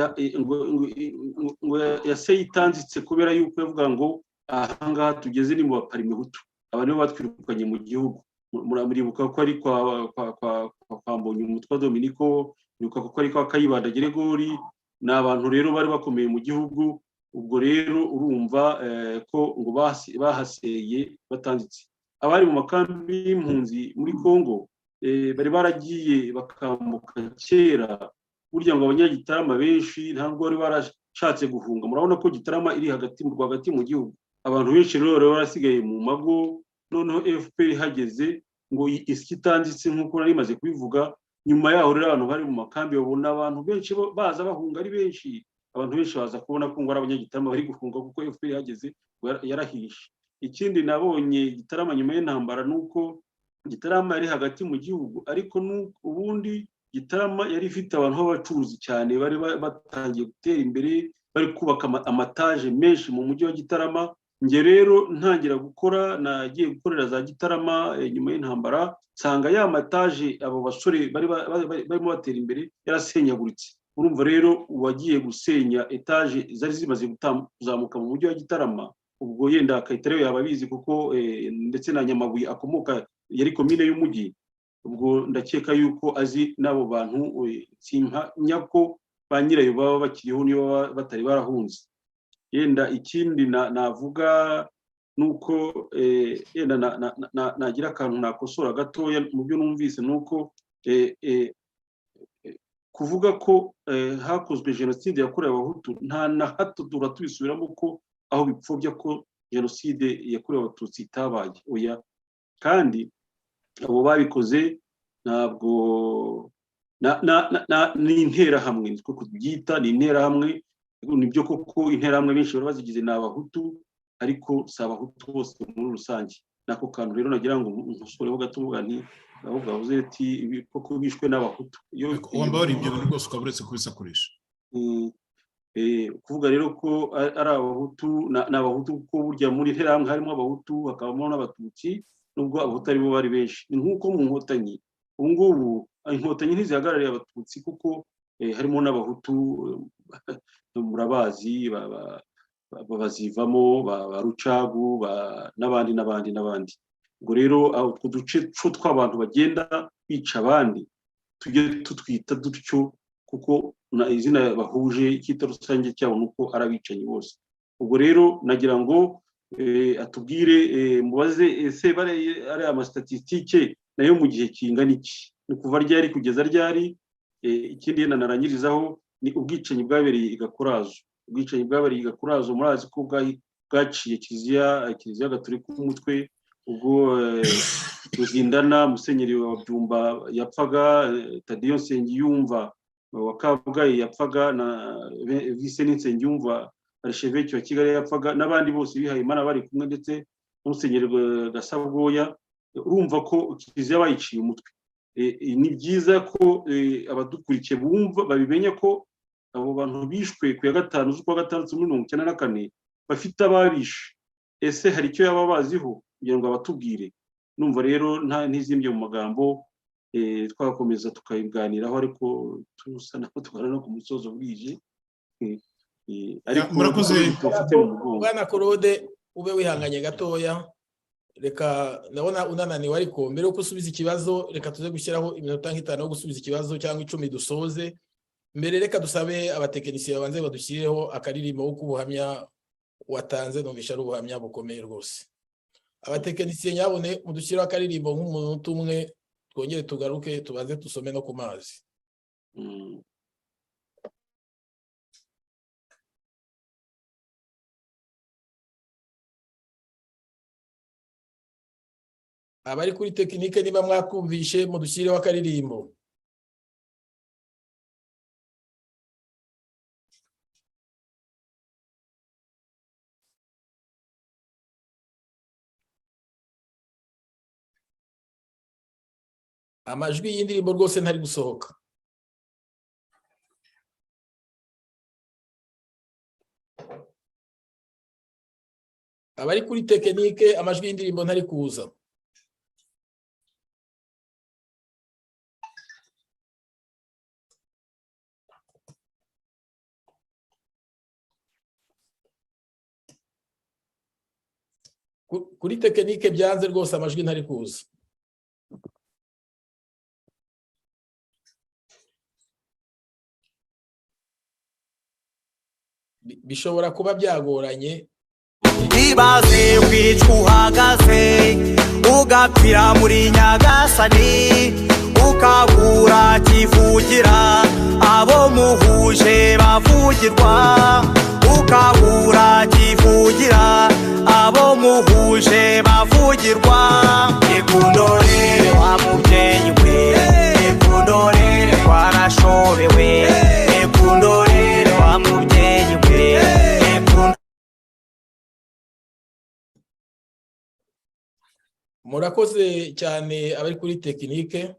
Speaker 2: yase yitanzitse kubera yuko yavuga ngo ahangaha tugeze ni mu baparime hutu, aba nibo batwirukanye mu gihugu. Muribuka ko ari kwa Mbonyi umutwa Dominiko, muribuka ko ari kwa Kayibanda Geregori, ni abantu rero bari bakomeye mu gihugu. Ubwo rero urumva ko ngo bahaseye batanzitse. Abari mu makambi y'impunzi muri Kongo bari baragiye bakambuka kera. Burya ngo abanyagitarama benshi ntabwo bari barashatse guhunga. Murabona ko Gitarama iri rwagati mu gihugu. Abantu benshi rero barasigaye mu mago. Noneho FPR ihageze ngo isi itanditse nk'uko nari maze kubivuga, nyuma yaho rero abantu bari mu makambi babona abantu benshi baza bahunga ari benshi, abantu benshi baza kubona ko ngo ari abanyagitarama bari gufunga kuko FPR yageze yarahishe. Ikindi nabonye Gitarama nyuma y'intambara nuko Gitarama yari hagati mu gihugu, ariko ubundi Gitarama yari ifite abantu b'abacuruzi cyane bari batangiye gutera imbere, bari kubaka amataje menshi mu mujyi wa Gitarama. Nge rero ntangira gukora, nagiye gukorera za Gitarama nyuma y'intambara, nsanga ya mataje abo basore barimo batera imbere yarasenyaguritse. Urumva rero wagiye gusenya etaje zari zimaze kuzamuka mu mujyi wa Gitarama, ubwo yenda Kayitare yaba bizi kuko ndetse na Nyamabuye akomoka yari komine y'umujyi, ubwo ndakeka yuko azi n'abo bantu, simpamya ko ba nyirayo baba bakiriho niba batari barahunze. Yenda ikindi navuga nuko yenda nagira akantu nakosora gatoya mu byo numvise, nuko kuvuga ko hakozwe jenoside yakorewe Abahutu nta na hato turatubisubiramo ko aho bipfobya ko jenoside yakorewe Abatutsi itabaye, oya. Kandi abo babikoze ntabwo ni interahamwe, niko kubyita, ni interahamwe. Nibyo koko interahamwe benshi bari bazigize ni Abahutu, ariko si Abahutu bose muri rusange. Nako kantu rero nagira ngo nkusoreho gato mvuga nti ahubwo bavuze ati koko bishwe n'Abahutu.
Speaker 4: Wambara ibyo bintu rwose ukaba uretse kubisakurisha.
Speaker 2: Kuvuga rero ko ari Abahutu n'Abahutu, kuko burya muri interahamwe harimo Abahutu hakabamo n'Abatutsi, nubwo Abahutu ari bo bari benshi. Ni nk'uko mu Nkotanyi ubu ngubu Inkotanyi ntizihagarariye Abatutsi kuko harimo n'Abahutu murabazi bazivamo ba Rucagu n'abandi. Ubwo rero utwo duce tw'abantu bagenda bica abandi tujye tutwita dutyo, kuko izina bahuje icyita rusange cyabo nuko arabicanyi bose. Ubwo rero nagira ngo atubwire, mubaze ese ari amastatistike nayo mu gihe kingana iki, ni kuva ryari kugeza ryari. Ikindi yenda narangirizaho ni ubwicanyi bwabereye i Gakurazo. Ubwicanyi bwabereye i Gakurazo murazi ko bwaciye Kiliziya Gatolika umutwe, ubwo Ruzindana Musenyeri wa Byumba yapfaga, Tadeyo Nsengiyumva wa Kabgayi yapfaga, na Vice Nsengiyumva Archevêque wa Kigali yapfaga, n'abandi bose bihaye Imana bari kumwe, ndetse n'Umusenyeri Gasabwoya. Urumva ko Kiliziya bayiciye umutwe. Ni byiza ko abadukurikiye bumva babimenya ko abo bantu bishwe ku ya 5 z'ukwa 6 1994 bafite ababishe. Ese hari icyo yaba baziho kugira ngo abatubwire? Numva rero ntizimbye mu magambo, twakomeza tukayiganiraho, ariko tusa naho tukara no ku musozo bwije.
Speaker 4: Ariko murakoze
Speaker 3: Bwana Claude, ube wihanganye gatoya. Reka ndabona unananiwe, ariko mbere yo gusubiza ikibazo reka tuze gushyiraho iminota nk'itanu yo gusubiza ikibazo cyangwa 10 dusoze. Mbere reka dusabe abatekinisiye babanze badushyirireho akaririmbo k'ubuhamya watanze, numvisha ari ubuhamya bukomeye rwose. Abatekinisiye nyabone mudushyiraho akaririmbo nk'umuntu umwe, twongere tugaruke tubanze tusome no ku mazi. Abari kuri tekinike niba mwakumvishe mudushyirireho akaririmbo. Amajwi y'indirimbo rwose ntari gusohoka. Abari kuri tekinike amajwi y'indirimbo ntari kuza. Kuri tekinike byanze rwose amajwi ntari kuza. Bishobora kuba byagoranye.
Speaker 1: Ibaze kwicwa uhagaze ugapfira muri Nyagasani, ukabura kivugira abo muhuje bavugirwa, ukabura kivugira abo muhuje bavugirwa. Ikundore wa mubyeyi we, ekundorere twarashobewe ekundorere wa mubyeyi we
Speaker 3: murakoze cyane abari kuri tekinike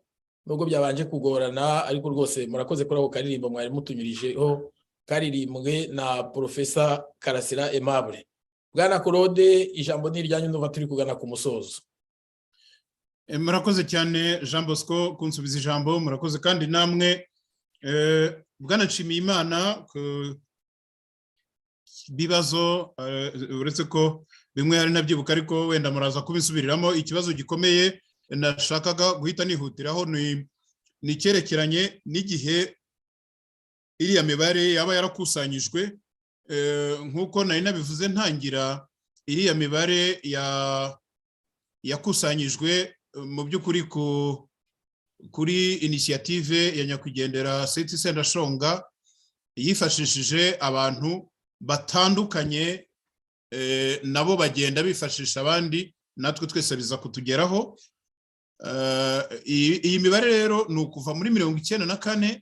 Speaker 3: nubwo byabanje kugorana ariko rwose murakoze kuri ako karirimbo mwari mutunyurijeho karirimbwe na Profesa Karasira Aimable. Bwana Claude, ijambo ni iryanyu ndumva turi kugana ku musozo.
Speaker 4: Murakoze cyane Jean Bosco kunsubiza ijambo, murakoze kandi namwe Bwana Nshimiyimana ku bibazo uretse ko bimwe hari nabyibuka ariko wenda muraza kubisubiriramo. Ikibazo gikomeye nashakaga guhita nihutiraho ni cyerekeranye n'igihe iriya mibare yaba yarakusanyijwe. Nkuko nari nabivuze ntangira, iriya mibare yakusanyijwe mu by'ukuri kuri initiative ya nyakwigendera Seti Sendashonga yifashishije abantu batandukanye, nabo bagenda bifashisha abandi, natwe twese biza kutugeraho. Iyi mibare rero ni ukuva muri 1994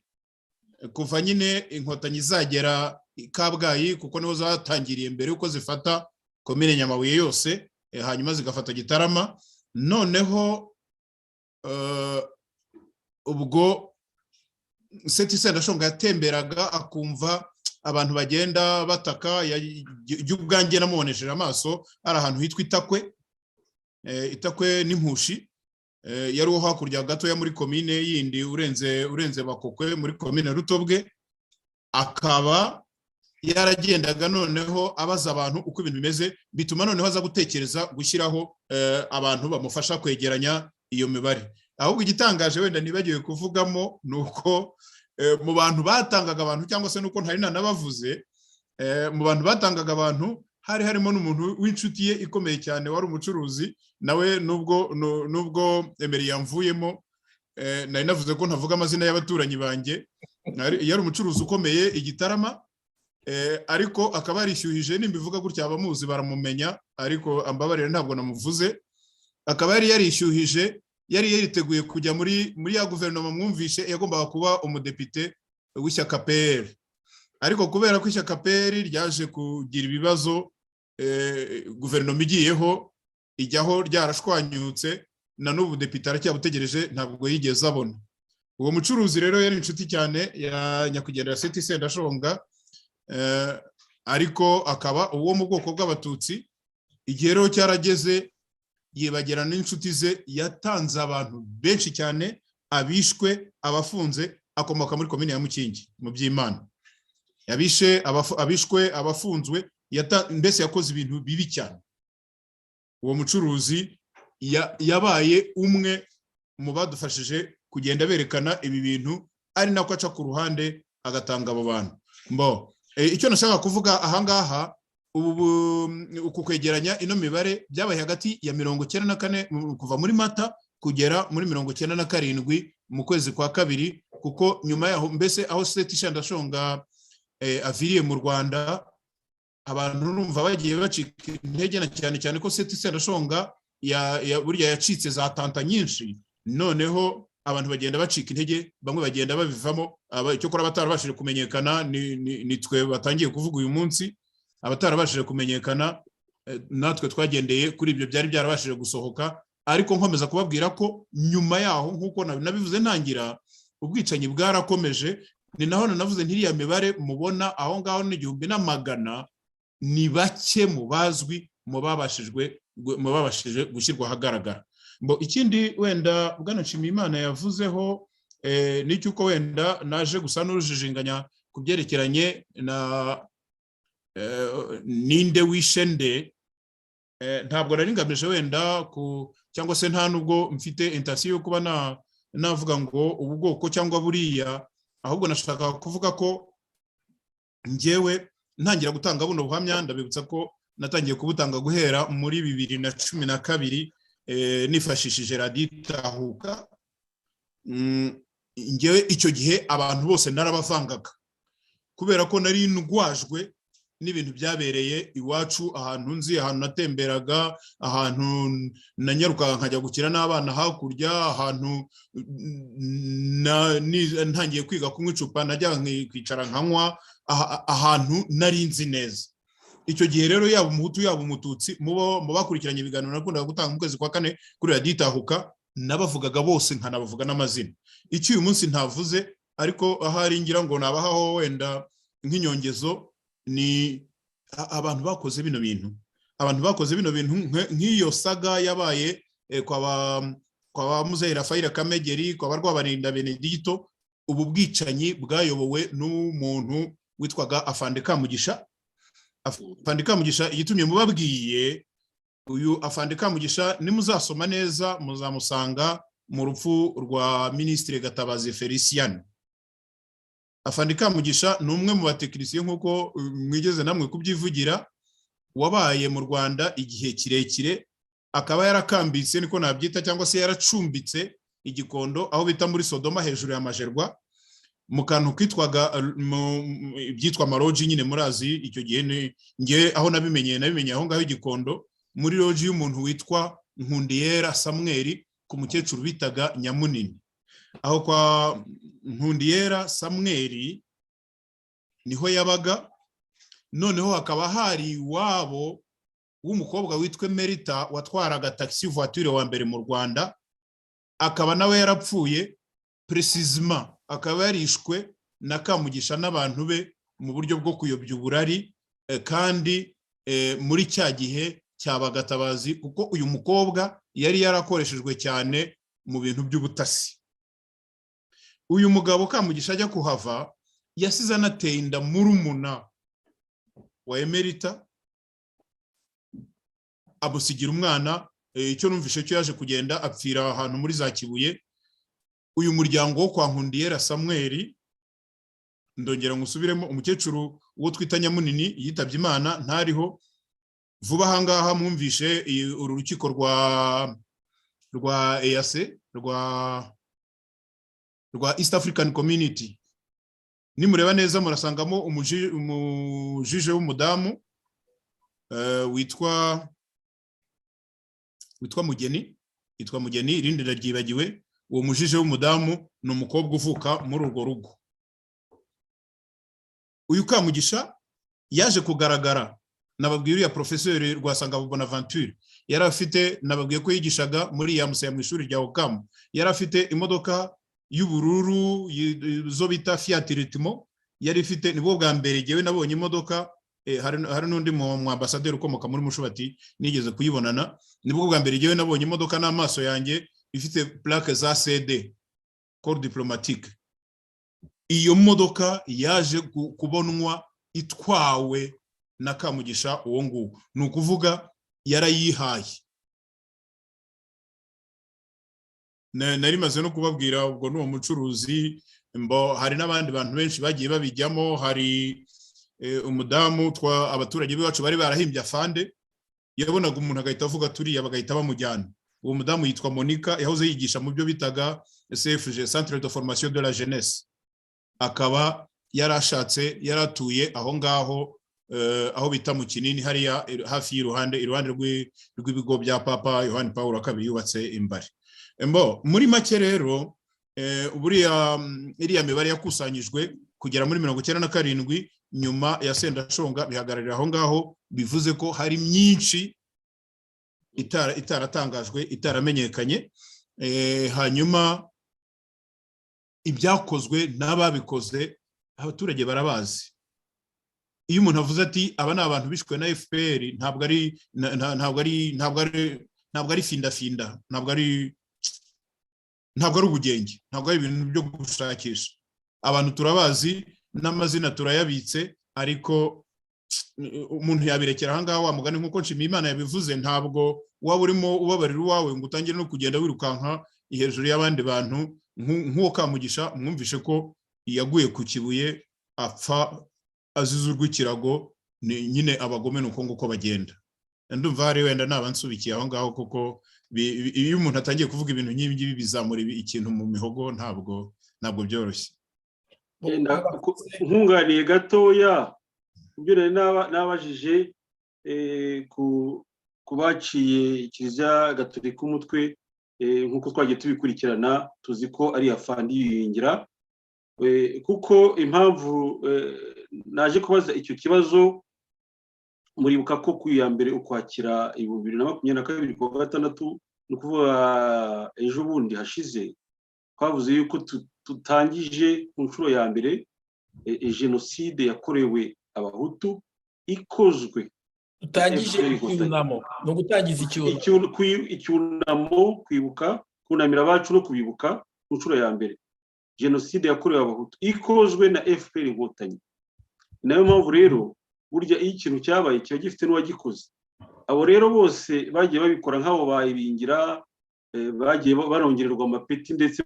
Speaker 4: kuva nyine inkotanyi zagera Kabgayi, kuko niho zatangiriye mbere uko zifata komine Nyamabuye yose, hanyuma zigafata Gitarama. Noneho ubwo Seti Sendashonga yatemberaga akumva abantu bagenda bataka, y'ubwanjye namubonesheje amaso ari ahantu hitwa Itakwe n'Impushi, yari uwo hakurya gato ya muri komine yindi urenze Bakokwe muri komine Rutobwe. Akaba yaragendaga noneho abaza abantu uko ibintu bimeze, bituma noneho aza gutekereza gushyiraho abantu bamufasha kwegeranya iyo mibare. Ahubwo igitangaje wenda nibagiwe kuvugamo nuko mu bantu batangaga abantu, cyangwa se nuko ntari nanabavuze, mu bantu batangaga abantu hari harimo n'umuntu w'inshuti ye ikomeye cyane wari umucuruzi nawe, nubwo Emery yamvuyemo, nari navuze ko ntavuga amazina y'abaturanyi banjye. Yari umucuruzi ukomeye Igitarama, ariko akaba yarishyuhije, nimbivuga gutya abamuzi baramumenya, ariko ambabarira ntabwo namuvuze. Akaba yari yarishyuhije, yari yariteguye kujya muri ya guverinoma mwumvishe, yagombaga kuba umudepite w'ishyaka PL. Ariko kubera ko ishyaka PL ryaje kugira ibibazo, guverinoma igiyeho ijyaho ryarashwanyutse, na n'ubu depite aracyabutegereje, ntabwo yigeze abona. Uwo mucuruzi rero yari inshuti cyane ya nyakwigendera Seti Sendashonga, ariko akaba uwo mu bwoko bw'Abatutsi. Igihe rero cyarageze yibagera n'inshuti ze, yatanze abantu benshi cyane, abishwe, abafunze, akomoka muri komine ya Mukingi mu Byimana. Abishwe, abafunzwe, mbese yakoze ibintu bibi cyane. Uwo mucuruzi yabaye umwe mu badufashije kugenda berekana ibi bintu, ari nako aca ku ruhande agatanga abo bantu. Icyo nashaka kuvuga ahangaha, uku kwegeranya ino mibare byabaye hagati ya 1994 kuva muri Mata kugera muri 1997 mu kwezi kwa kabiri, kuko nyuma yaho mbese aho Seti Sendashonga aviriye mu Rwanda, abantu numva bagiye bacika intege, na cyane ko Seti Sendashonga burya yacitse za tanta nyinshi. Noneho abantu bagenda bacika intege, bamwe bagenda babivamo. Icyo kora abatarabashije kumenyekana ni twe batangiye kuvuga uyu munsi. Abatarabashije kumenyekana natwe twagendeye kuri ibyo byari byarabashije gusohoka. Ariko nkomeza kubabwira ko nyuma yaho, nkuko nabivuze ntangira, ubwicanyi bwarakomeje. Ni naho navuze ntiriya mibare mubona aho ngaho n'100 ni bake mu bazwi, mu babashije gushyirwa ahagaragara. Ikindi wenda Bwana Nshimiyimana yavuzeho n'icyuko wenda naje gusa n'urujijinganya ku byerekeranye na ninde wishende. Ntabwo nari ngamije wenda cyangwa se nta nubwo mfite intention yo kuba navuga ngo ubu bwoko cyangwa buriya, ahubwo nashaka kuvuga ko njyewe ntangira gutanga buno buhamya, ndabibutsa ko natangiye kubutanga guhera muri 2012 nifashishije Radio Itahuka. Njyewe icyo gihe abantu bose narabavangaga kubera ko nari ndwajwe n'ibintu byabereye iwacu, ahantu nzi, ahantu natemberaga, ahantu nanyarukaga nkajya gukina n'abana hakurya, ahantu ntangiye kwiga kunywa icupa najya kwicara nkanywa, ahantu nari nzi neza. Icyo gihe rero yaba umuhutu yaba umututsi mu bakurikiranye ibiganiro nakundaga gutanga mu kwezi kwa kane kuri radiyo Itahuka, nabavugaga bose nkanabavuga n'amazina. Icyo uyu munsi ntavuze ariko ahari ngira ngo nabahaho wenda nk'inyongezo, ni abantu bakoze bino bintu. Abantu bakoze bino bintu nk'iyo saga yabaye kwa Muzehe Raphael Kamegeri, kwa Rwabarinda Benedicto. Ubu bwicanyi bwayobowe n'umuntu witwaga Afande Kamugisha. Afande Kamugisha igitumye mubabwiye, uyu Afande Kamugisha nimuzasoma neza muzamusanga mu rupfu rwa Ministre Gatabazi Felician. Afande Kamugisha ni umwe mu batekinisiye nk'uko mwigeze namwe kubyivugira, wabaye mu Rwanda igihe kirekire, akaba yarakambitse niko nabyita, cyangwa se yaracumbitse i Gikondo aho bita muri Sodoma hejuru ya Majerwa, mu kantu kitwaga byitwa maroji nyine murazi. Icyo gihe nge aho nabimenye aho ngaho i Gikondo muri loji y'umuntu witwa Nkundiyera Samuel ku mukecuru bitaga Nyamunini. Aho kwa Nkundiyera Samuel niho yabaga. Noneho hakaba hari iwabo w'umukobwa witwa Merita watwaraga taxi voiture wa mbere mu Rwanda, akaba nawe yarapfuye precisement, akaba yarishwe na Kamugisha n'abantu be mu buryo bwo kuyobya uburari, kandi muri cya gihe cy'abagatabazi, kuko uyu mukobwa yari yarakoreshejwe cyane mu bintu by'ubutasi. Uyu mugabo Kamugisha ajya kuhava yasize anateye inda murumuna wa Emerita, abusigira umwana. Icyo numvishe cyo yaje kugenda apfira ahantu muri za Kibuye. Uyu muryango wo kwa Nkundiyera Samuel, ndongera ngusubiremo, umukecuru uwo twita Nyamunini yitabye Imana, ntariho. Vuba ahangaha mwumvishe uru rukiko rwa EAC rwa East African Community. Nimureba neza murasangamo umujije w'umudamu witwa Mugeni, irindi raryibagiwe. Uwo mujije w'umudamu ni umukobwa uvuka muri urwo rugo. Uyu Kamugisha yaje kugaragara, nababwiye uriya professeur Rwasangabo Bonaventure yari afite, nababwiye ko yigishaga muri Yamusaya mu ishuri rya Okamu, yari afite imodoka y'ubururu zo bita Fiat Ritmo, yari ifite, nibwo bwa mbere jewe nabonye imodoka. Hari n'undi mu ambassadeur ukomoka muri Mushubati nigeze kuyibonana, nibwo bwa mbere jewe nabonye imodoka n'amaso yanjye ifite plaque za CD corps diplomatique. Iyo modoka yaje kubonwa itwawe na Kamugisha uwo nguwo, ni ukuvuga yarayihaye. Nari maze no kubabwira ubwo n'uwo mucuruzi, hari n'abandi bantu benshi bagiye babijyamo. Hari umudamu abaturage b'iwacu bari barahimbye Afande, yabonaga umuntu agahita avuga turiya bagahita bamujyana. Uwo mudamu yitwa Monica, yahoze yigisha mu byo bitaga CFG, Centre de Formation de la Jeunesse. Akaba yarashatse, yaratuye aho ngaho aho bita mu Kinini, hariya hafi iruhande rw'ibigo bya Papa Yohani Paul II yubatse imbare. Muri make rero iriya mibare yakusanyijwe kugera muri 97 nyuma ya Sendashonga bihagararira aho ngaho, bivuze ko hari myinshi itaratangajwe, itaramenyekanye. Hanyuma ibyakozwe n'ababikoze abaturage barabazi. Iyo umuntu avuze ati aba ni abantu bishwe na FPR, ntabwo ari finda, ntabwo ari ubugenge, ntabwo ari ibintu byo gushakisha. Abantu turabazi n'amazina turayabitse, ariko umuntu yabirekera aha ngaha wa mugani nk'uko Nshimiyimana yabivuze. Ntabwo waba urimo ubabarira uwawe ngo utangire no kugenda wirukanka hejuru y'abandi bantu. Nk'uwo Kamugisha mwumvishe ko yaguye ku kibuye apfa azize urw'ikirago, nyine abagome nuko nguko bagenda. Ndumva hari wenda nabansubikiye aho ngaho, kuko iyo umuntu atangiye kuvuga ibintu nk'ibi bizamura ikintu mu mihogo, ntabwo byoroshye.
Speaker 2: Nkunganiye gatoya, ibyo nari nabajije ku baciye Kiliziya Gatolika umutwe, nk'uko twagiye tubikurikirana tuzi ko ari Afandi Yiyingira, kuko impamvu naje kubaza icyo kibazo, muribuka ko ku ya mbere Ukwakira 2022 ku wa gatandatu, ni ukuvuga ejo bundi hashize, twavuze yuko tutangije ku nshuro ya mbere jenoside yakorewe Abahutu ikozwe.
Speaker 3: Tutangije icyunamo, no gutangiza
Speaker 2: icyunamo, kwibuka, kunamira abacu no kubibuka ku nshuro ya mbere jenoside yakorewe Abahutu ikozwe na FPR Inkotanyi. Nayo mpamvu rero burya iyo ikintu cyabaye kiba gifite n'uwagikoze. Abo rero bose bagiye babikora nk'abo bayibingira, bagiye barongererwa amapeti ndetse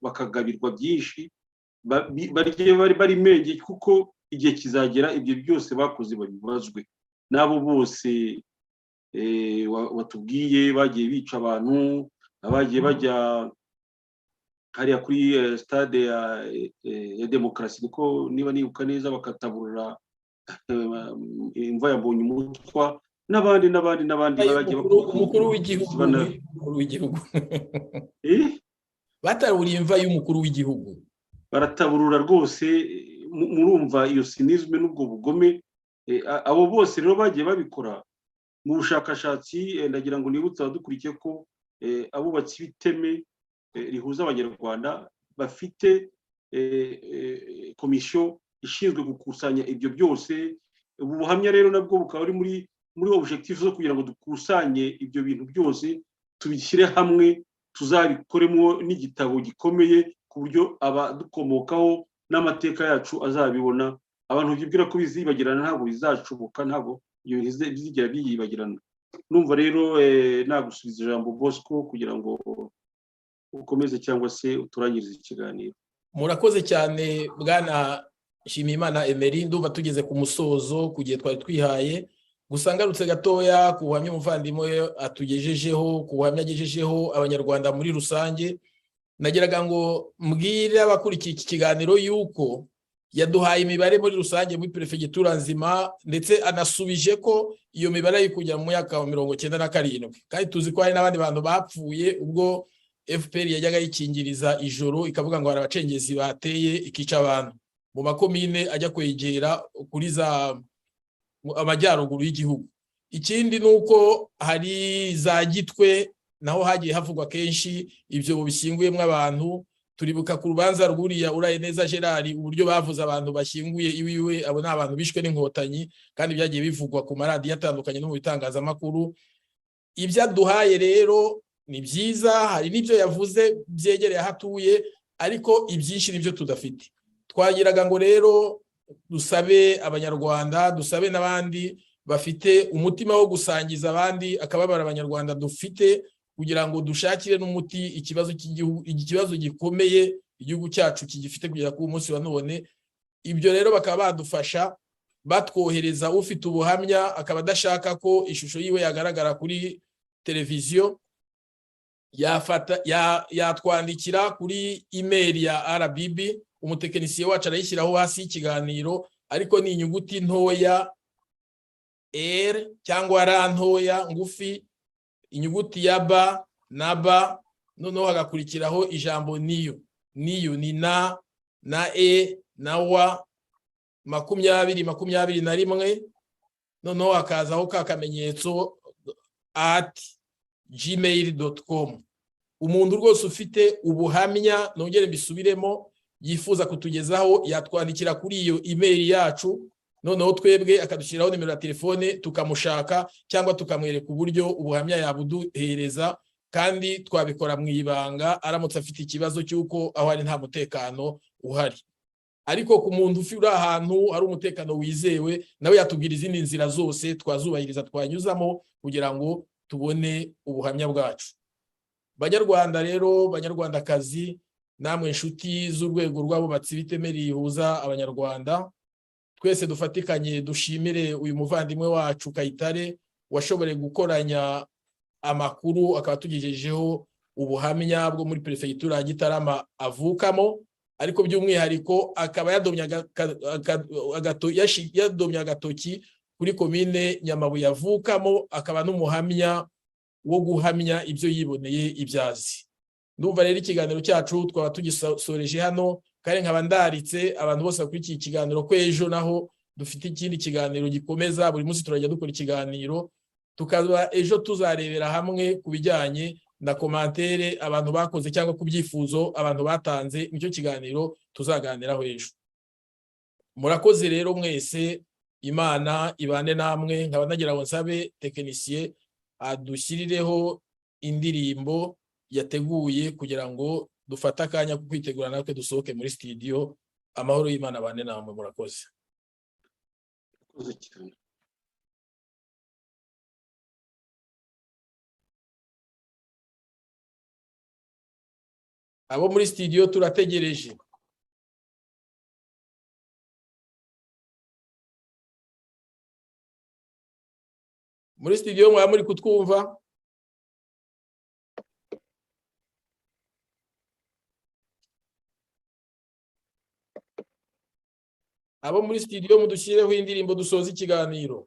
Speaker 2: bakagabirwa byinshi, bari menge, kuko igihe kizagera ibyo byose bakoze babibazwe. Nabo bose watubwiye bagiye bica abantu, abagiye bajya hariya kuri stade ya Demokarasi, niko niba nibuka neza, bakataburura imva ya Mbonyumutwa, n'abandi bagiye
Speaker 3: umukuru w'igihugu bataburiye imva y'umukuru w'igihugu,
Speaker 2: barataburura rwose. Murumva iyo sinisme n'ubwo bugome. Abo bose rero bagiye babikora mu bushakashatsi. Ndagira ngo nibutse abadukurikiye ko abubatsi b'iteme rihuza Abanyarwanda bafite komisiyo ishinzwe gukusanya ibyo byose. Ubu buhamya rero nabwo bukaba ari muri objectif zo kugira ngo dukusanye ibyo bintu byose, tubishyire hamwe, tuzabikoremo n'igitabo gikomeye ku buryo abadukomokaho n'amateka yacu azabibona. Abantu bibwira ko bizibagirana, ntabwo bizacubuka, ntabwo iyo bizigera byibagirana. Numva rero nagusubiza ijambo Bosco kugira ngo ukomeze cyangwa se uturangirize ikiganiro.
Speaker 3: Murakoze cyane Bwana Nshimiyimana Emery. Ndumva tugeze ku musozo ku gihe twari twihaye. Gusa ngarutse gatoya ku buhamya umuvandimwe atugejejeho, ku buhamya agejejeho Abanyarwanda muri rusange, nagiraga ngo mbwire abakurikiye iki kiganiro yuko yaduhaye imibare muri rusange muri perefegitura nzima, ndetse anasubije ko iyo mibare ari kujya mu mwaka wa 1997, kandi tuzi ko hari n'abandi bantu bapfuye ubwo FPR yajyaga yikingiriza ijoro ikavuga ngo hari abacengezi bateye ikica abantu mu makomine ajya kwegera kuri za amajyaruguru y'igihugu. Ikindi nuko hari za Gitwe naho hagiye havugwa kenshi ibyo bishyinguyemo abantu. Turibuka ku rubanza rwuriya Urayeneza Gerard uburyo bavuze abantu bashyinguye iwiwe, abo ni abantu bishwe n'inkotanyi, kandi byagiye bivugwa ku maradiyo atandukanye no mu bitangazamakuru. Ibyo aduhaye rero ni byiza, hari n'ibyo yavuze byegereye ahatuye, ariko ibyinshi nibyo tudafite. Twagiraga ngo rero dusabe Abanyarwanda, dusabe n'abandi bafite umutima wo gusangiza abandi akababara Abanyarwanda dufite, kugira ngo dushakire n'umuti ikibazo cy'igihugu, ikibazo gikomeye igihugu cyacu kigifite kugera ku munsi wa none. Ibyo rero bakaba badufasha batwohereza ufite ubuhamya akaba adashaka ko ishusho yiwe yagaragara kuri televiziyo, yatwandikira kuri email ya RBB, umutekinisiye wacu arayishyiraho hasi y'ikiganiro, ariko ni inyuguti ntoya R cyangwa R ntoya ngufi, inyuguti ya B na B, noneho hagakurikiraho ijambo niyo ni na E na W 2021, noneho hakazaho kakamenyetso @gmail.com. Umuntu rwose ufite ubuhamya, nongere mbisubiremo, yifuza kutugezaho yatwandikira kuri iyo email yacu, noneho twebwe akadushyiraho nimero ya telefone tukamushaka, cyangwa tukamwereka uburyo ubuhamya yabuduhereza, kandi twabikora mu ibanga aramutse afite ikibazo cy'uko aho ari nta mutekano uhari. Ariko ku muntu uri ahantu hari umutekano wizewe, nawe yatubwira izindi nzira zose twazubahiriza twanyuzamo kugira ngo tubone ubuhamya bwacu. Banyarwanda rero, Banyarwandakazi, namwe inshuti z'urwego rw'abubatsi b'iteme rihuza Abanyarwanda, twese dufatikanye dushimire uyu muvandimwe wacu Kayitare washoboye gukoranya amakuru akaba tugejejeho ubuhamya bwo muri perefegitura ya Gitarama avukamo, ariko by'umwihariko akaba yadomye agatoki kuri komine Nyamabuye avukamo, akaba n'umuhamya wo guhamya ibyo yiboneye ibyazi. Ndumva rero ikiganiro cyacu twaba tugisoreje hano, kandi nkaba ndaritse abantu bose bakurikiye ikiganiro ko ejo naho dufite ikindi kiganiro gikomeza. Buri munsi turajya dukora ikiganiro, tukaba ejo tuzarebera hamwe ku bijyanye na komantere abantu bakoze cyangwa ku byifuzo abantu batanze. Nicyo kiganiro tuzaganiraho ejo. Murakoze rero mwese, Imana ibane namwe. Nkaba nagira ngo nsabe tekinisiye adushyirireho indirimbo yateguye kugira ngo dufate akanya ko kwitegura natwe dusohoke muri studio. Amahoro y'Imana abane namwe. Murakoze. Abo muri studio turategereje. Muri studio mwaba muri kutwumva? Abo muri studio mudushyireho indirimbo dusoza ikiganiro.